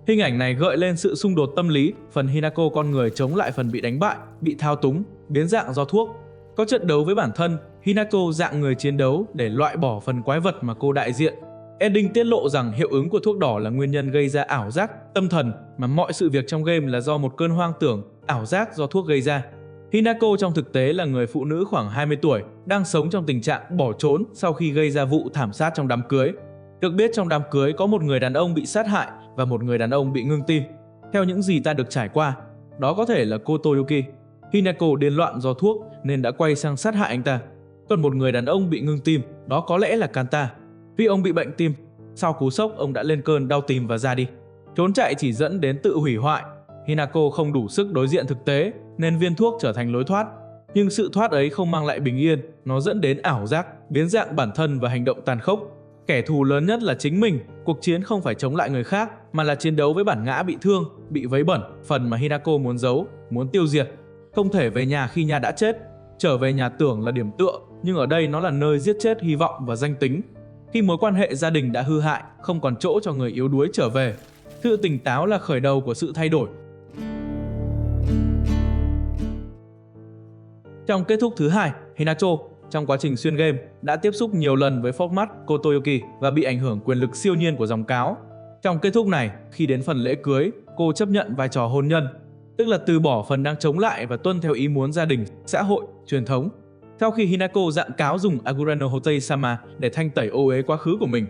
Hình ảnh này gợi lên sự xung đột tâm lý, phần Hinako con người chống lại phần bị đánh bại, bị thao túng, biến dạng do thuốc. Có trận đấu với bản thân, Hinako dạng người chiến đấu để loại bỏ phần quái vật mà cô đại diện. Ending tiết lộ rằng hiệu ứng của thuốc đỏ là nguyên nhân gây ra ảo giác, tâm thần, mà mọi sự việc trong game là do một cơn hoang tưởng, ảo giác do thuốc gây ra. Hinako trong thực tế là người phụ nữ khoảng 20 tuổi, đang sống trong tình trạng bỏ trốn sau khi gây ra vụ thảm sát trong đám cưới. Được biết trong đám cưới có một người đàn ông bị sát hại và một người đàn ông bị ngưng tim. Theo những gì ta được trải qua, đó có thể là cô Toyuki. Hinako điên loạn do thuốc nên đã quay sang sát hại anh ta. Còn một người đàn ông bị ngưng tim, đó có lẽ là Kanta. Vì ông bị bệnh tim, sau cú sốc ông đã lên cơn đau tim và ra đi. Trốn chạy chỉ dẫn đến tự hủy hoại. Hinako không đủ sức đối diện thực tế nên viên thuốc trở thành lối thoát. Nhưng sự thoát ấy không mang lại bình yên, nó dẫn đến ảo giác, biến dạng bản thân và hành động tàn khốc. Kẻ thù lớn nhất là chính mình, cuộc chiến không phải chống lại người khác mà là chiến đấu với bản ngã bị thương, bị vấy bẩn, phần mà Hinako muốn giấu, muốn tiêu diệt. Không thể về nhà khi nhà đã chết. Trở về nhà tưởng là điểm tựa, nhưng ở đây nó là nơi giết chết hy vọng và danh tính. Khi mối quan hệ gia đình đã hư hại, không còn chỗ cho người yếu đuối trở về. Sự tỉnh táo là khởi đầu của sự thay đổi. Trong kết thúc thứ hai, Hinako trong quá trình xuyên game đã tiếp xúc nhiều lần với format cô Toyuki và bị ảnh hưởng quyền lực siêu nhiên của dòng cáo. Trong kết thúc này, khi đến phần lễ cưới, cô chấp nhận vai trò hôn nhân, tức là từ bỏ phần đang chống lại và tuân theo ý muốn gia đình, xã hội, truyền thống. Sau khi Hinako dạng cáo dùng Agurano Hotei-sama để thanh tẩy ô uế quá khứ của mình.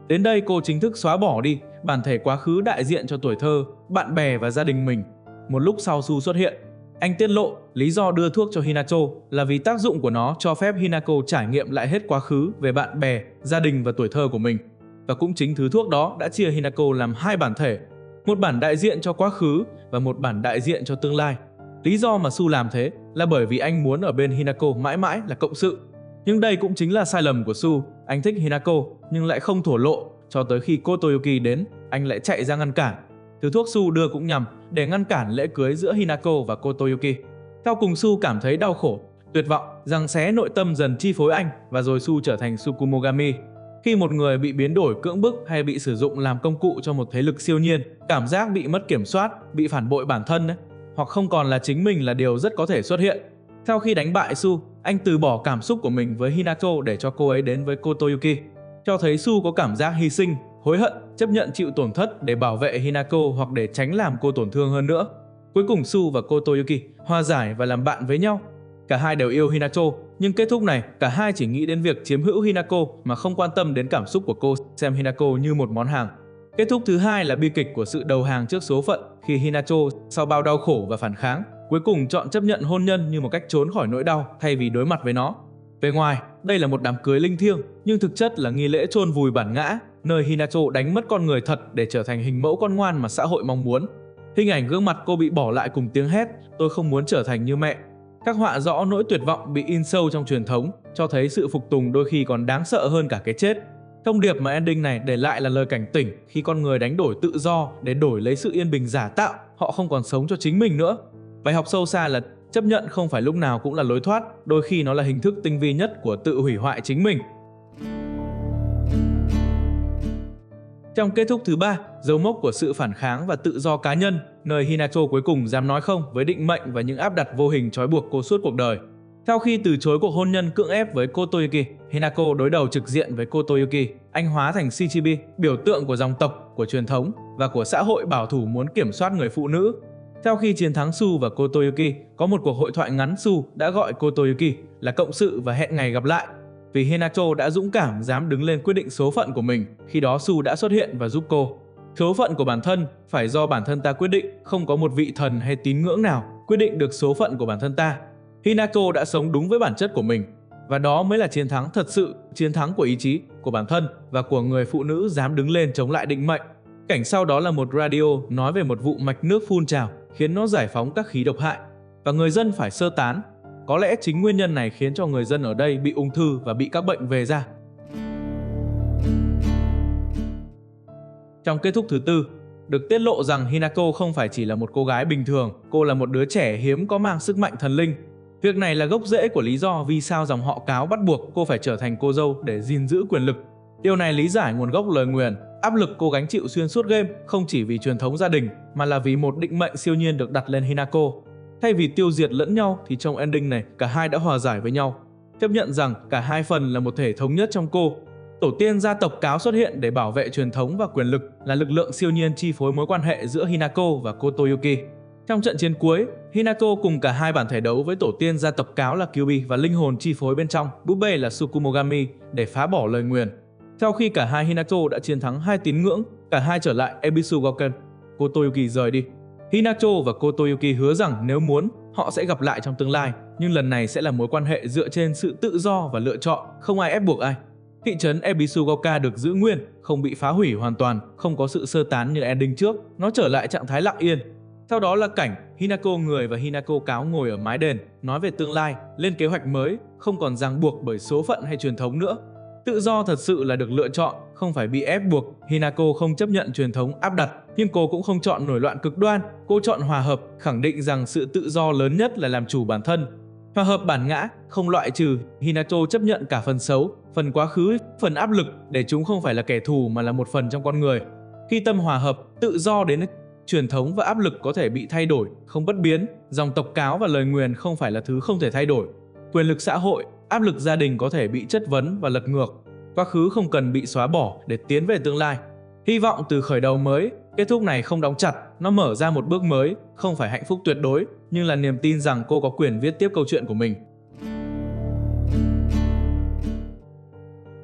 Đến đây cô chính thức xóa bỏ đi bản thể quá khứ đại diện cho tuổi thơ, bạn bè và gia đình mình. Một lúc sau Su xuất hiện. Anh tiết lộ lý do đưa thuốc cho Hinako là vì tác dụng của nó cho phép Hinako trải nghiệm lại hết quá khứ về bạn bè, gia đình và tuổi thơ của mình. Và cũng chính thứ thuốc đó đã chia Hinako làm hai bản thể, một bản đại diện cho quá khứ và một bản đại diện cho tương lai. Lý do mà Su làm thế là bởi vì anh muốn ở bên Hinako mãi mãi là cộng sự. Nhưng đây cũng chính là sai lầm của Su, anh thích Hinako nhưng lại không thổ lộ, cho tới khi cô Toyuki đến, anh lại chạy ra ngăn cản. Thứ thuốc Su đưa cũng nhằm để ngăn cản lễ cưới giữa Hinako và cô Toyuki. Sau cùng Su cảm thấy đau khổ, tuyệt vọng, giằng xé nội tâm dần chi phối anh và rồi Su trở thành Tsukumogami. Khi một người bị biến đổi cưỡng bức hay bị sử dụng làm công cụ cho một thế lực siêu nhiên, cảm giác bị mất kiểm soát, bị phản bội bản thân hoặc không còn là chính mình là điều rất có thể xuất hiện. Sau khi đánh bại Su, anh từ bỏ cảm xúc của mình với Hinako để cho cô ấy đến với cô Toyuki, cho thấy Su có cảm giác hy sinh, hối hận, chấp nhận chịu tổn thất để bảo vệ Hinako hoặc để tránh làm cô tổn thương hơn nữa. Cuối cùng Su và cô Toyuki hòa giải và làm bạn với nhau. Cả hai đều yêu Hinako, nhưng kết thúc này cả hai chỉ nghĩ đến việc chiếm hữu Hinako mà không quan tâm đến cảm xúc của cô, xem Hinako như một món hàng. Kết thúc thứ hai là bi kịch của sự đầu hàng trước số phận khi Hinako sau bao đau khổ và phản kháng, cuối cùng chọn chấp nhận hôn nhân như một cách trốn khỏi nỗi đau thay vì đối mặt với nó. Về ngoài, đây là một đám cưới linh thiêng, nhưng thực chất là nghi lễ chôn vùi bản ngã, nơi Hinako đánh mất con người thật để trở thành hình mẫu con ngoan mà xã hội mong muốn. Hình ảnh gương mặt cô bị bỏ lại cùng tiếng hét, tôi không muốn trở thành như mẹ. Khắc họa rõ nỗi tuyệt vọng bị in sâu trong truyền thống, cho thấy sự phục tùng đôi khi còn đáng sợ hơn cả cái chết. Thông điệp mà ending này để lại là lời cảnh tỉnh khi con người đánh đổi tự do để đổi lấy sự yên bình giả tạo, họ không còn sống cho chính mình nữa. Bài học sâu xa là chấp nhận không phải lúc nào cũng là lối thoát, đôi khi nó là hình thức tinh vi nhất của tự hủy hoại chính mình. Trong kết thúc thứ ba, dấu mốc của sự phản kháng và tự do cá nhân, nơi Hinako cuối cùng dám nói không với định mệnh và những áp đặt vô hình trói buộc cô suốt cuộc đời. Sau khi từ chối cuộc hôn nhân cưỡng ép với cô Toyuki, Hinako đối đầu trực diện với cô Toyuki, anh hóa thành Shichibi, biểu tượng của dòng tộc, của truyền thống và của xã hội bảo thủ muốn kiểm soát người phụ nữ. Sau khi chiến thắng Su và cô Toyuki, có một cuộc hội thoại ngắn. Su đã gọi cô Toyuki là cộng sự và hẹn ngày gặp lại. Vì Hinako đã dũng cảm dám đứng lên quyết định số phận của mình, khi đó Su đã xuất hiện và giúp cô. Số phận của bản thân phải do bản thân ta quyết định, không có một vị thần hay tín ngưỡng nào quyết định được số phận của bản thân ta. Hinako đã sống đúng với bản chất của mình, và đó mới là chiến thắng thật sự, chiến thắng của ý chí, của bản thân và của người phụ nữ dám đứng lên chống lại định mệnh. Cảnh sau đó là một radio nói về một vụ mạch nước phun trào khiến nó giải phóng các khí độc hại và người dân phải sơ tán. Có lẽ chính nguyên nhân này khiến cho người dân ở đây bị ung thư và bị các bệnh về da. Trong kết thúc thứ tư, được tiết lộ rằng Hinako không phải chỉ là một cô gái bình thường, cô là một đứa trẻ hiếm có mang sức mạnh thần linh. Việc này là gốc rễ của lý do vì sao dòng họ Cáo bắt buộc cô phải trở thành cô dâu để gìn giữ quyền lực. Điều này lý giải nguồn gốc lời nguyền, áp lực cô gánh chịu xuyên suốt game không chỉ vì truyền thống gia đình mà là vì một định mệnh siêu nhiên được đặt lên Hinako. Thay vì tiêu diệt lẫn nhau thì trong ending này cả hai đã hòa giải với nhau, chấp nhận rằng cả hai phần là một thể thống nhất trong cô. Tổ tiên gia tộc Cáo xuất hiện để bảo vệ truyền thống và quyền lực, là lực lượng siêu nhiên chi phối mối quan hệ giữa Hinako và Kotoyuki. Trong trận chiến cuối, Hinako cùng cả hai bản thể đấu với tổ tiên gia tộc Cáo là Kyuubi và linh hồn chi phối bên trong, búp bê là Tsukumogami để phá bỏ lời nguyền. Sau khi cả hai Hinako đã chiến thắng hai tín ngưỡng, cả hai trở lại Ebisu Goken. Kotoyuki rời đi. Hinako và Kotoyuki hứa rằng nếu muốn, họ sẽ gặp lại trong tương lai, nhưng lần này sẽ là mối quan hệ dựa trên sự tự do và lựa chọn, không ai ép buộc ai. Thị trấn Ebisugoka được giữ nguyên, không bị phá hủy hoàn toàn, không có sự sơ tán như ending trước, nó trở lại trạng thái lặng yên. Sau đó là cảnh Hinako người và Hinako Cáo ngồi ở mái đền, nói về tương lai, lên kế hoạch mới, không còn ràng buộc bởi số phận hay truyền thống nữa. Tự do thật sự là được lựa chọn, không phải bị ép buộc. Hinako không chấp nhận truyền thống áp đặt, nhưng cô cũng không chọn nổi loạn cực đoan, cô chọn hòa hợp, khẳng định rằng sự tự do lớn nhất là làm chủ bản thân. Hòa hợp bản ngã, không loại trừ, Hinako chấp nhận cả phần xấu, phần quá khứ, phần áp lực, để chúng không phải là kẻ thù mà là một phần trong con người. Khi tâm hòa hợp, tự do đến truyền thống và áp lực có thể bị thay đổi, không bất biến. Dòng tộc Cáo và lời nguyền không phải là thứ không thể thay đổi. Quyền lực xã hội, áp lực gia đình có thể bị chất vấn và lật ngược. Quá khứ không cần bị xóa bỏ để tiến về tương lai. Hy vọng từ khởi đầu mới, kết thúc này không đóng chặt, nó mở ra một bước mới, không phải hạnh phúc tuyệt đối, nhưng là niềm tin rằng cô có quyền viết tiếp câu chuyện của mình.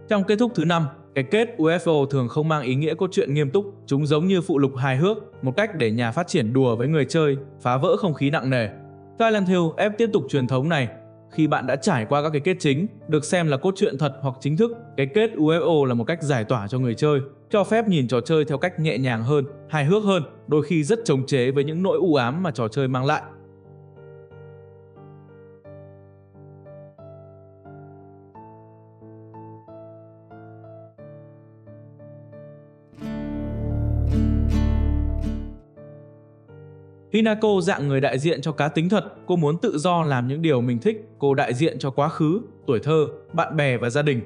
Trong kết thúc thứ 5, cái kết UFO thường không mang ý nghĩa cốt truyện nghiêm túc, chúng giống như phụ lục hài hước, một cách để nhà phát triển đùa với người chơi, phá vỡ không khí nặng nề. Silent Hill ép tiếp tục truyền thống này. Khi bạn đã trải qua các cái kết chính, được xem là cốt truyện thật hoặc chính thức, cái kết UFO là một cách giải tỏa cho người chơi, cho phép nhìn trò chơi theo cách nhẹ nhàng hơn, hài hước hơn, đôi khi rất chống chế với những nỗi u ám mà trò chơi mang lại. Hinako dạng người đại diện cho cá tính thật, cô muốn tự do làm những điều mình thích, cô đại diện cho quá khứ, tuổi thơ, bạn bè và gia đình.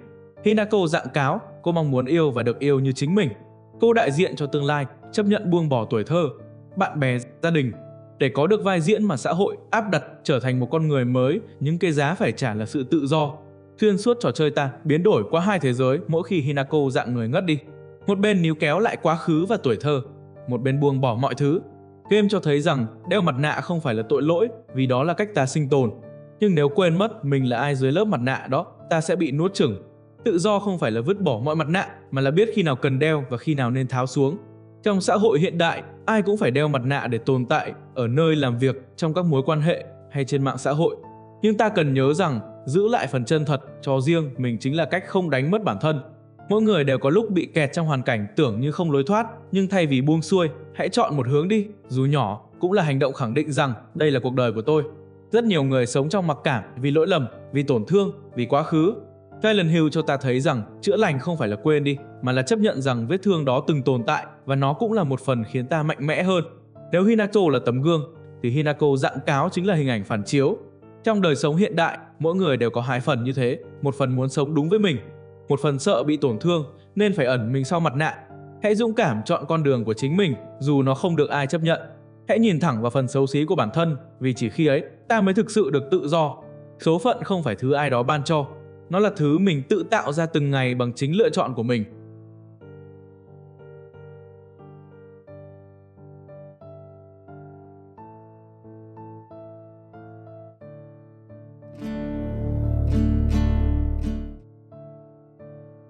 Hinako dạng Cáo, cô mong muốn yêu và được yêu như chính mình. Cô đại diện cho tương lai, chấp nhận buông bỏ tuổi thơ, bạn bè, gia đình. Để có được vai diễn mà xã hội áp đặt trở thành một con người mới, những cái giá phải trả là sự tự do. Xuyên suốt trò chơi ta biến đổi qua hai thế giới mỗi khi Hinako dạng người ngất đi. Một bên níu kéo lại quá khứ và tuổi thơ, một bên buông bỏ mọi thứ. Game cho thấy rằng đeo mặt nạ không phải là tội lỗi, vì đó là cách ta sinh tồn. Nhưng nếu quên mất mình là ai dưới lớp mặt nạ đó, ta sẽ bị nuốt chửng. Tự do không phải là vứt bỏ mọi mặt nạ, mà là biết khi nào cần đeo và khi nào nên tháo xuống. Trong xã hội hiện đại, ai cũng phải đeo mặt nạ để tồn tại, ở nơi làm việc, trong các mối quan hệ hay trên mạng xã hội. Nhưng ta cần nhớ rằng, giữ lại phần chân thật cho riêng mình chính là cách không đánh mất bản thân. Mỗi người đều có lúc bị kẹt trong hoàn cảnh tưởng như không lối thoát, nhưng thay vì buông xuôi, hãy chọn một hướng đi, dù nhỏ, cũng là hành động khẳng định rằng đây là cuộc đời của tôi. Rất nhiều người sống trong mặc cảm vì lỗi lầm, vì tổn thương, vì quá khứ. Silent Hill cho ta thấy rằng chữa lành không phải là quên đi, mà là chấp nhận rằng vết thương đó từng tồn tại và nó cũng là một phần khiến ta mạnh mẽ hơn. Nếu Hinako là tấm gương, thì Hinako dạng Cáo chính là hình ảnh phản chiếu. Trong đời sống hiện đại, mỗi người đều có hai phần như thế, một phần muốn sống đúng với mình, một phần sợ bị tổn thương nên phải ẩn mình sau mặt nạ. Hãy dũng cảm chọn con đường của chính mình dù nó không được ai chấp nhận. Hãy nhìn thẳng vào phần xấu xí của bản thân, vì chỉ khi ấy ta mới thực sự được tự do. Số phận không phải thứ ai đó ban cho, nó là thứ mình tự tạo ra từng ngày bằng chính lựa chọn của mình.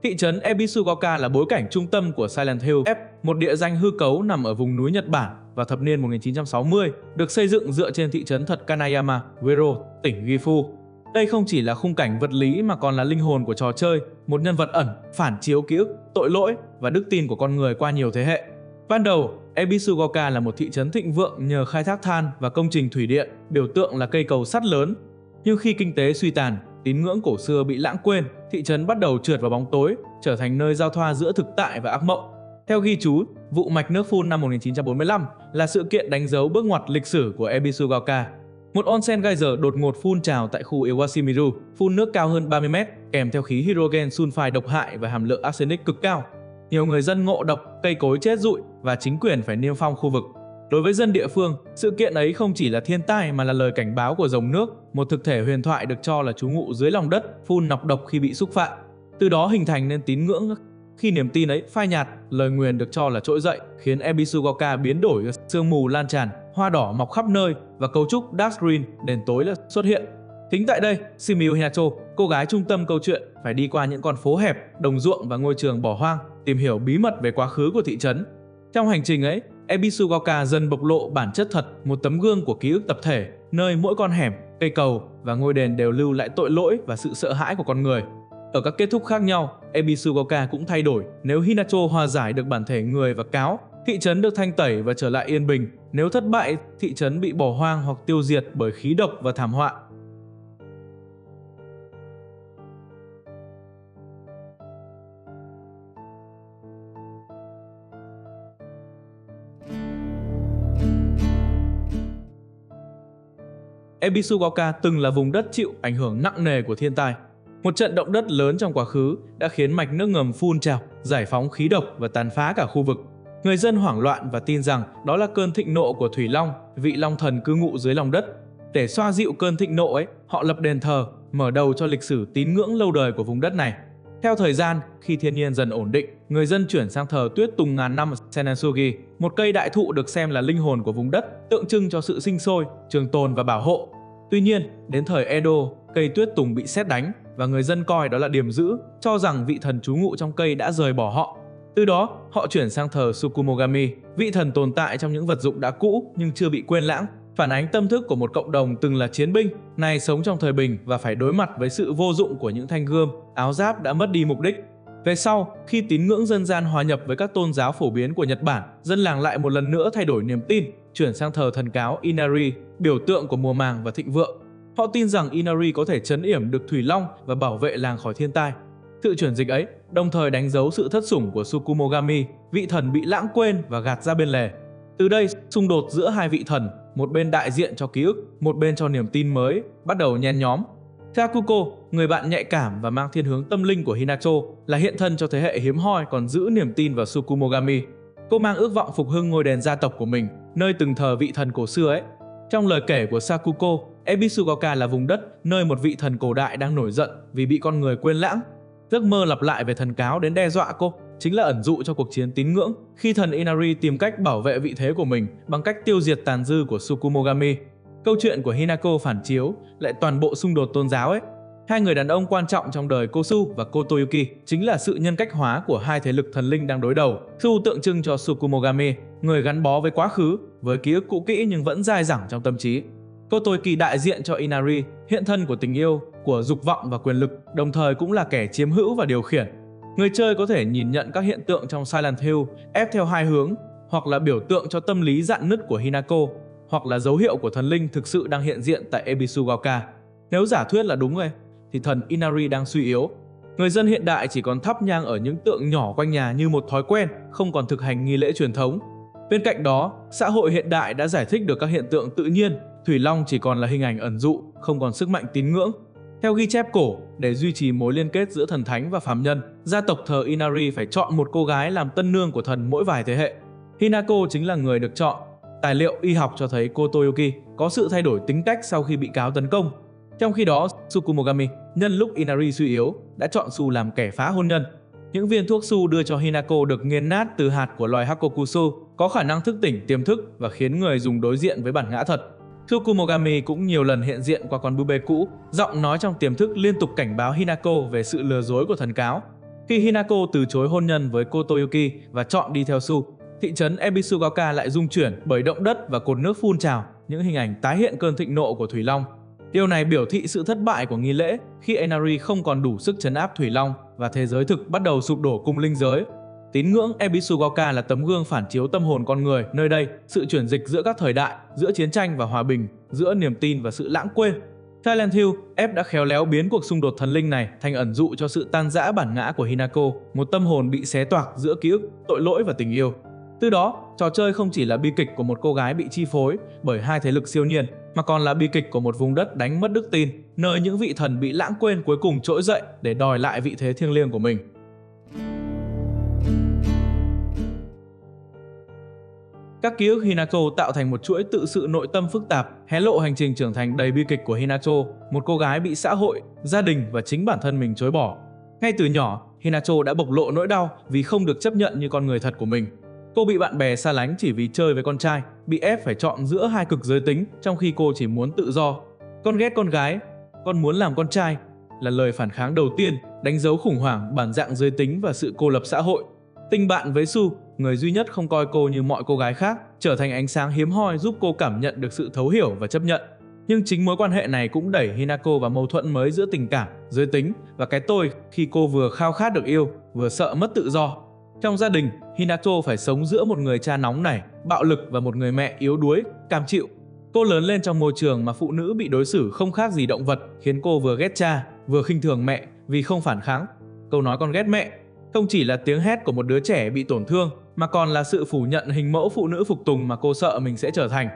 Thị trấn Ebisugaoka là bối cảnh trung tâm của Silent Hill F, một địa danh hư cấu nằm ở vùng núi Nhật Bản vào thập niên 1960, được xây dựng dựa trên thị trấn thật Kanayama, Ueno, tỉnh Gifu. Đây không chỉ là khung cảnh vật lý mà còn là linh hồn của trò chơi, một nhân vật ẩn, phản chiếu ký ức, tội lỗi và đức tin của con người qua nhiều thế hệ. Ban đầu, Ebisugaoka là một thị trấn thịnh vượng nhờ khai thác than và công trình thủy điện, biểu tượng là cây cầu sắt lớn. Nhưng khi kinh tế suy tàn, tín ngưỡng cổ xưa bị lãng quên, thị trấn bắt đầu trượt vào bóng tối, trở thành nơi giao thoa giữa thực tại và ác mộng. Theo ghi chú, vụ mạch nước phun năm 1945 là sự kiện đánh dấu bước ngoặt lịch sử của Ebisugaoka. Một onsen geyser đột ngột phun trào tại khu Iwasimiru, phun nước cao hơn 30 mét, kèm theo khí hydrogen sulfide độc hại và hàm lượng arsenic cực cao. Nhiều người dân ngộ độc, cây cối chết rụi và chính quyền phải niêm phong khu vực. Đối với dân địa phương, sự kiện ấy không chỉ là thiên tai mà là lời cảnh báo của dòng nước, một thực thể huyền thoại được cho là trú ngụ dưới lòng đất, phun nọc độc khi bị xúc phạm. Từ đó hình thành nên tín ngưỡng. Khi niềm tin ấy phai nhạt, lời nguyền được cho là trỗi dậy, khiến Ebisugaoka biến đổi, sương mù lan tràn, hoa đỏ mọc khắp nơi và cấu trúc Dark Green, đèn tối là xuất hiện. Chính tại đây, Shimiyu Hinacho, cô gái trung tâm câu chuyện, phải đi qua những con phố hẹp, đồng ruộng và ngôi trường bỏ hoang, tìm hiểu bí mật về quá khứ của thị trấn. Trong hành trình ấy, Ebisugaoka dần bộc lộ bản chất thật, một tấm gương của ký ức tập thể, nơi mỗi con hẻm, cây cầu và ngôi đền đều lưu lại tội lỗi và sự sợ hãi của con người. Ở các kết thúc khác nhau, Ebisugaoka cũng thay đổi. Nếu Hinacho hòa giải được bản thể người và cáo, thị trấn được thanh tẩy và trở lại yên bình. Nếu thất bại, thị trấn bị bỏ hoang hoặc tiêu diệt bởi khí độc và thảm họa. Ebisugaoka từng là vùng đất chịu ảnh hưởng nặng nề của thiên tai. Một trận động đất lớn trong quá khứ đã khiến mạch nước ngầm phun trào, giải phóng khí độc và tàn phá cả khu vực. Người dân hoảng loạn và tin rằng đó là cơn thịnh nộ của Thủy Long, vị long thần cư ngụ dưới lòng đất. Để xoa dịu cơn thịnh nộ ấy, họ lập đền thờ, mở đầu cho lịch sử tín ngưỡng lâu đời của vùng đất này. Theo thời gian, khi thiên nhiên dần ổn định, người dân chuyển sang thờ tuyết tùng ngàn năm Senansugi, một cây đại thụ được xem là linh hồn của vùng đất, tượng trưng cho sự sinh sôi, trường tồn và bảo hộ. Tuy nhiên, đến thời Edo, cây tuyết tùng bị sét đánh và người dân coi đó là điềm dữ, cho rằng vị thần trú ngụ trong cây đã rời bỏ họ. Từ đó, họ chuyển sang thờ Tsukumogami, vị thần tồn tại trong những vật dụng đã cũ nhưng chưa bị quên lãng, phản ánh tâm thức của một cộng đồng từng là chiến binh, nay sống trong thời bình và phải đối mặt với sự vô dụng của những thanh gươm, áo giáp đã mất đi mục đích. Về sau, khi tín ngưỡng dân gian hòa nhập với các tôn giáo phổ biến của Nhật Bản, dân làng lại một lần nữa thay đổi niềm tin, chuyển sang thờ thần cáo Inari, biểu tượng của mùa màng và thịnh vượng. Họ tin rằng Inari có thể trấn yểm được Thủy Long và bảo vệ làng khỏi thiên tai. Sự chuyển dịch ấy đồng thời đánh dấu sự thất sủng của Tsukumogami, vị thần bị lãng quên và gạt ra bên lề. Từ đây, xung đột giữa hai vị thần, một bên đại diện cho ký ức, một bên cho niềm tin mới, bắt đầu nhen nhóm. Sakuko, người bạn nhạy cảm và mang thiên hướng tâm linh của Hinacho, là hiện thân cho thế hệ hiếm hoi còn giữ niềm tin vào Tsukumogami. Cô mang ước vọng phục hưng ngôi đền gia tộc của mình, nơi từng thờ vị thần cổ xưa ấy. Trong lời kể của Sakuko, Ebisugaoka là vùng đất nơi một vị thần cổ đại đang nổi giận vì bị con người quên lãng. Giấc mơ lặp lại về thần cáo đến đe dọa cô chính là ẩn dụ cho cuộc chiến tín ngưỡng khi thần Inari tìm cách bảo vệ vị thế của mình bằng cách tiêu diệt tàn dư của Tsukumogami. Câu chuyện của Hinako phản chiếu lại toàn bộ xung đột tôn giáo ấy. Hai người đàn ông quan trọng trong đời Kosu và Kotoyuki chính là sự nhân cách hóa của hai thế lực thần linh đang đối đầu. Su tượng trưng cho Tsukumogami, người gắn bó với quá khứ, với ký ức cũ kỹ nhưng vẫn dai dẳng trong tâm trí. Kotoyuki đại diện cho Inari, hiện thân của tình yêu, của dục vọng và quyền lực, đồng thời cũng là kẻ chiếm hữu và điều khiển. Người chơi có thể nhìn nhận các hiện tượng trong Silent Hill ép theo hai hướng, hoặc là biểu tượng cho tâm lý rạn nứt của Hinako, hoặc là dấu hiệu của thần linh thực sự đang hiện diện tại Ebisugaoka. Nếu giả thuyết là đúng rồi, thì thần Inari đang suy yếu. Người dân hiện đại chỉ còn thắp nhang ở những tượng nhỏ quanh nhà như một thói quen, không còn thực hành nghi lễ truyền thống. Bên cạnh đó, xã hội hiện đại đã giải thích được các hiện tượng tự nhiên, Thủy Long chỉ còn là hình ảnh ẩn dụ, không còn sức mạnh tín ngưỡng. Theo ghi chép cổ, để duy trì mối liên kết giữa thần thánh và phàm nhân, gia tộc thờ Inari phải chọn một cô gái làm tân nương của thần mỗi vài thế hệ. Hinako chính là người được chọn. Tài liệu y học cho thấy Kotoyuki có sự thay đổi tính cách sau khi bị cáo tấn công. Trong khi đó, Tsukumogami, nhân lúc Inari suy yếu, đã chọn Su làm kẻ phá hôn nhân. Những viên thuốc Su đưa cho Hinako được nghiền nát từ hạt của loài Hakokusu, có khả năng thức tỉnh tiềm thức và khiến người dùng đối diện với bản ngã thật. Tsukumogami cũng nhiều lần hiện diện qua con búp bê cũ, giọng nói trong tiềm thức liên tục cảnh báo Hinako về sự lừa dối của thần cáo. Khi Hinako từ chối hôn nhân với cô Toyuki và chọn đi theo Su, thị trấn Ebisugaoka lại rung chuyển bởi động đất và cột nước phun trào, những hình ảnh tái hiện cơn thịnh nộ của Thủy Long. Điều này biểu thị sự thất bại của nghi lễ khi Inari không còn đủ sức trấn áp Thủy Long và thế giới thực bắt đầu sụp đổ cùng linh giới. Tín ngưỡng Ebisugaoka là tấm gương phản chiếu tâm hồn con người nơi đây, sự chuyển dịch giữa các thời đại, giữa chiến tranh và hòa bình, giữa niềm tin và sự lãng quên. Silent Hill F đã khéo léo biến cuộc xung đột thần linh này thành ẩn dụ cho sự tan rã bản ngã của Hinako, một tâm hồn bị xé toạc giữa ký ức, tội lỗi và tình yêu. Từ đó, trò chơi không chỉ là bi kịch của một cô gái bị chi phối bởi hai thế lực siêu nhiên, mà còn là bi kịch của một vùng đất đánh mất đức tin, nơi những vị thần bị lãng quên cuối cùng trỗi dậy để đòi lại vị thế thiêng liêng của mình. Các ký ức Hinako tạo thành một chuỗi tự sự nội tâm phức tạp, hé lộ hành trình trưởng thành đầy bi kịch của Hinako, một cô gái bị xã hội, gia đình và chính bản thân mình chối bỏ. Ngay từ nhỏ, Hinako đã bộc lộ nỗi đau vì không được chấp nhận như con người thật của mình. Cô bị bạn bè xa lánh chỉ vì chơi với con trai, bị ép phải chọn giữa hai cực giới tính trong khi cô chỉ muốn tự do. Con ghét con gái, con muốn làm con trai là lời phản kháng đầu tiên, đánh dấu khủng hoảng bản dạng giới tính và sự cô lập xã hội. Tình bạn với Su, người duy nhất không coi cô như mọi cô gái khác, trở thành ánh sáng hiếm hoi giúp cô cảm nhận được sự thấu hiểu và chấp nhận. Nhưng chính mối quan hệ này cũng đẩy Hinako vào mâu thuẫn mới giữa tình cảm, giới tính và cái tôi khi cô vừa khao khát được yêu, vừa sợ mất tự do. Trong gia đình, Hinako phải sống giữa một người cha nóng nảy, bạo lực và một người mẹ yếu đuối, cam chịu. Cô lớn lên trong môi trường mà phụ nữ bị đối xử không khác gì động vật, khiến cô vừa ghét cha, vừa khinh thường mẹ vì không phản kháng. Câu nói con ghét mẹ không chỉ là tiếng hét của một đứa trẻ bị tổn thương, mà còn là sự phủ nhận hình mẫu phụ nữ phục tùng mà cô sợ mình sẽ trở thành.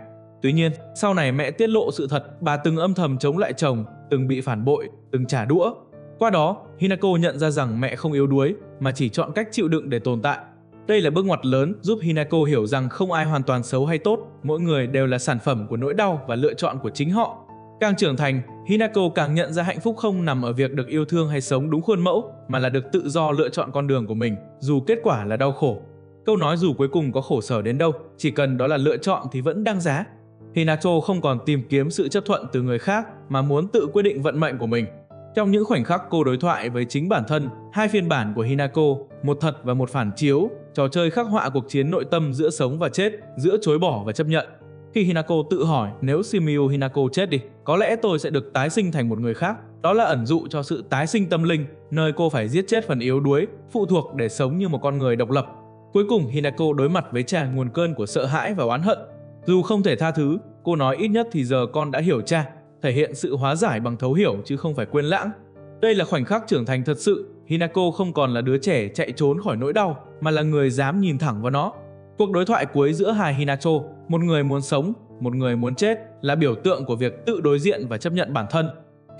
Tuy nhiên, sau này mẹ tiết lộ sự thật, bà từng âm thầm chống lại chồng, từng bị phản bội, từng trả đũa. Qua đó, Hinako nhận ra rằng mẹ không yếu đuối, mà chỉ chọn cách chịu đựng để tồn tại. Đây là bước ngoặt lớn giúp Hinako hiểu rằng không ai hoàn toàn xấu hay tốt, mỗi người đều là sản phẩm của nỗi đau và lựa chọn của chính họ. Càng trưởng thành, Hinako càng nhận ra hạnh phúc không nằm ở việc được yêu thương hay sống đúng khuôn mẫu, mà là được tự do lựa chọn con đường của mình, dù kết quả là đau khổ. Câu nói dù cuối cùng có khổ sở đến đâu, chỉ cần đó là lựa chọn thì vẫn đáng giá. Hinako không còn tìm kiếm sự chấp thuận từ người khác, mà muốn tự quyết định vận mệnh của mình. Trong những khoảnh khắc cô đối thoại với chính bản thân, hai phiên bản của Hinako, một thật và một phản chiếu, trò chơi khắc họa cuộc chiến nội tâm giữa sống và chết, giữa chối bỏ và chấp nhận. Khi Hinako tự hỏi nếu Shimiyu Hinako chết đi, có lẽ tôi sẽ được tái sinh thành một người khác. Đó là ẩn dụ cho sự tái sinh tâm linh, nơi cô phải giết chết phần yếu đuối, phụ thuộc để sống như một con người độc lập. Cuối cùng Hinako đối mặt với cha nguồn cơn của sợ hãi và oán hận. Dù không thể tha thứ, cô nói ít nhất thì giờ con đã hiểu cha, thể hiện sự hóa giải bằng thấu hiểu chứ không phải quên lãng. Đây là khoảnh khắc trưởng thành thật sự, Hinako không còn là đứa trẻ chạy trốn khỏi nỗi đau, mà là người dám nhìn thẳng vào nó. Cuộc đối thoại cuối giữa hai Hinako, một người muốn sống, một người muốn chết, là biểu tượng của việc tự đối diện và chấp nhận bản thân.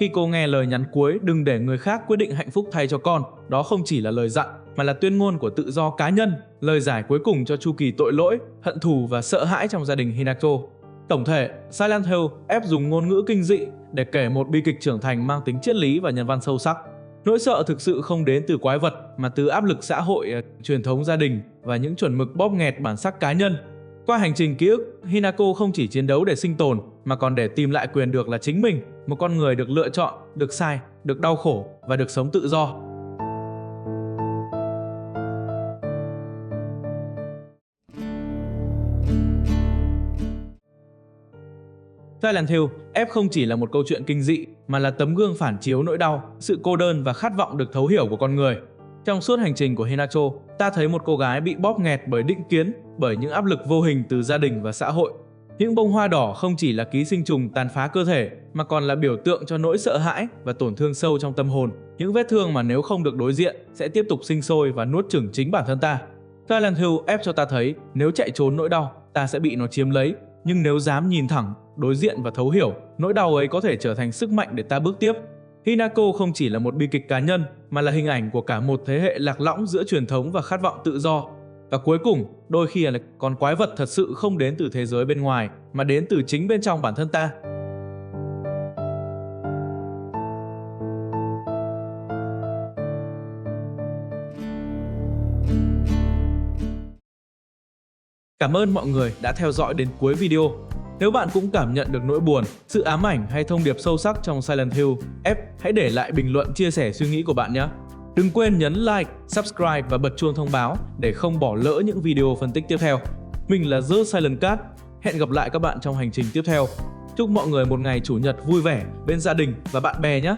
Khi cô nghe lời nhắn cuối đừng để người khác quyết định hạnh phúc thay cho con, đó không chỉ là lời dặn, mà là tuyên ngôn của tự do cá nhân, lời giải cuối cùng cho chu kỳ tội lỗi, hận thù và sợ hãi trong gia đình Hinako. Tổng thể, Silent Hill ép dùng ngôn ngữ kinh dị để kể một bi kịch trưởng thành mang tính triết lý và nhân văn sâu sắc. Nỗi sợ thực sự không đến từ quái vật, mà từ áp lực xã hội, truyền thống gia đình và những chuẩn mực bóp nghẹt bản sắc cá nhân. Qua hành trình ký ức, Hinako không chỉ chiến đấu để sinh tồn, mà còn để tìm lại quyền được là chính mình, một con người được lựa chọn, được sai, được đau khổ và được sống tự do. Silent Hill F không chỉ là một câu chuyện kinh dị, mà là tấm gương phản chiếu nỗi đau, sự cô đơn và khát vọng được thấu hiểu của con người. Trong suốt hành trình của Hinako, ta thấy một cô gái bị bóp nghẹt bởi định kiến, bởi những áp lực vô hình từ gia đình và xã hội. Những bông hoa đỏ không chỉ là ký sinh trùng tàn phá cơ thể, mà còn là biểu tượng cho nỗi sợ hãi và tổn thương sâu trong tâm hồn. Những vết thương mà nếu không được đối diện, sẽ tiếp tục sinh sôi và nuốt chửng chính bản thân ta. Silent Hill ép cho ta thấy, nếu chạy trốn nỗi đau, ta sẽ bị nó chiếm lấy. Nhưng nếu dám nhìn thẳng, đối diện và thấu hiểu, nỗi đau ấy có thể trở thành sức mạnh để ta bước tiếp. Hinako không chỉ là một bi kịch cá nhân, mà là hình ảnh của cả một thế hệ lạc lõng giữa truyền thống và khát vọng tự do. Và cuối cùng, đôi khi là con quái vật thật sự không đến từ thế giới bên ngoài, mà đến từ chính bên trong bản thân ta. Cảm ơn mọi người đã theo dõi đến cuối video. Nếu bạn cũng cảm nhận được nỗi buồn, sự ám ảnh hay thông điệp sâu sắc trong Silent Hill F, hãy để lại bình luận chia sẻ suy nghĩ của bạn nhé. Đừng quên nhấn like, subscribe và bật chuông thông báo để không bỏ lỡ những video phân tích tiếp theo. Mình là The Silent Cat. Hẹn gặp lại các bạn trong hành trình tiếp theo. Chúc mọi người một ngày Chủ nhật vui vẻ bên gia đình và bạn bè nhé!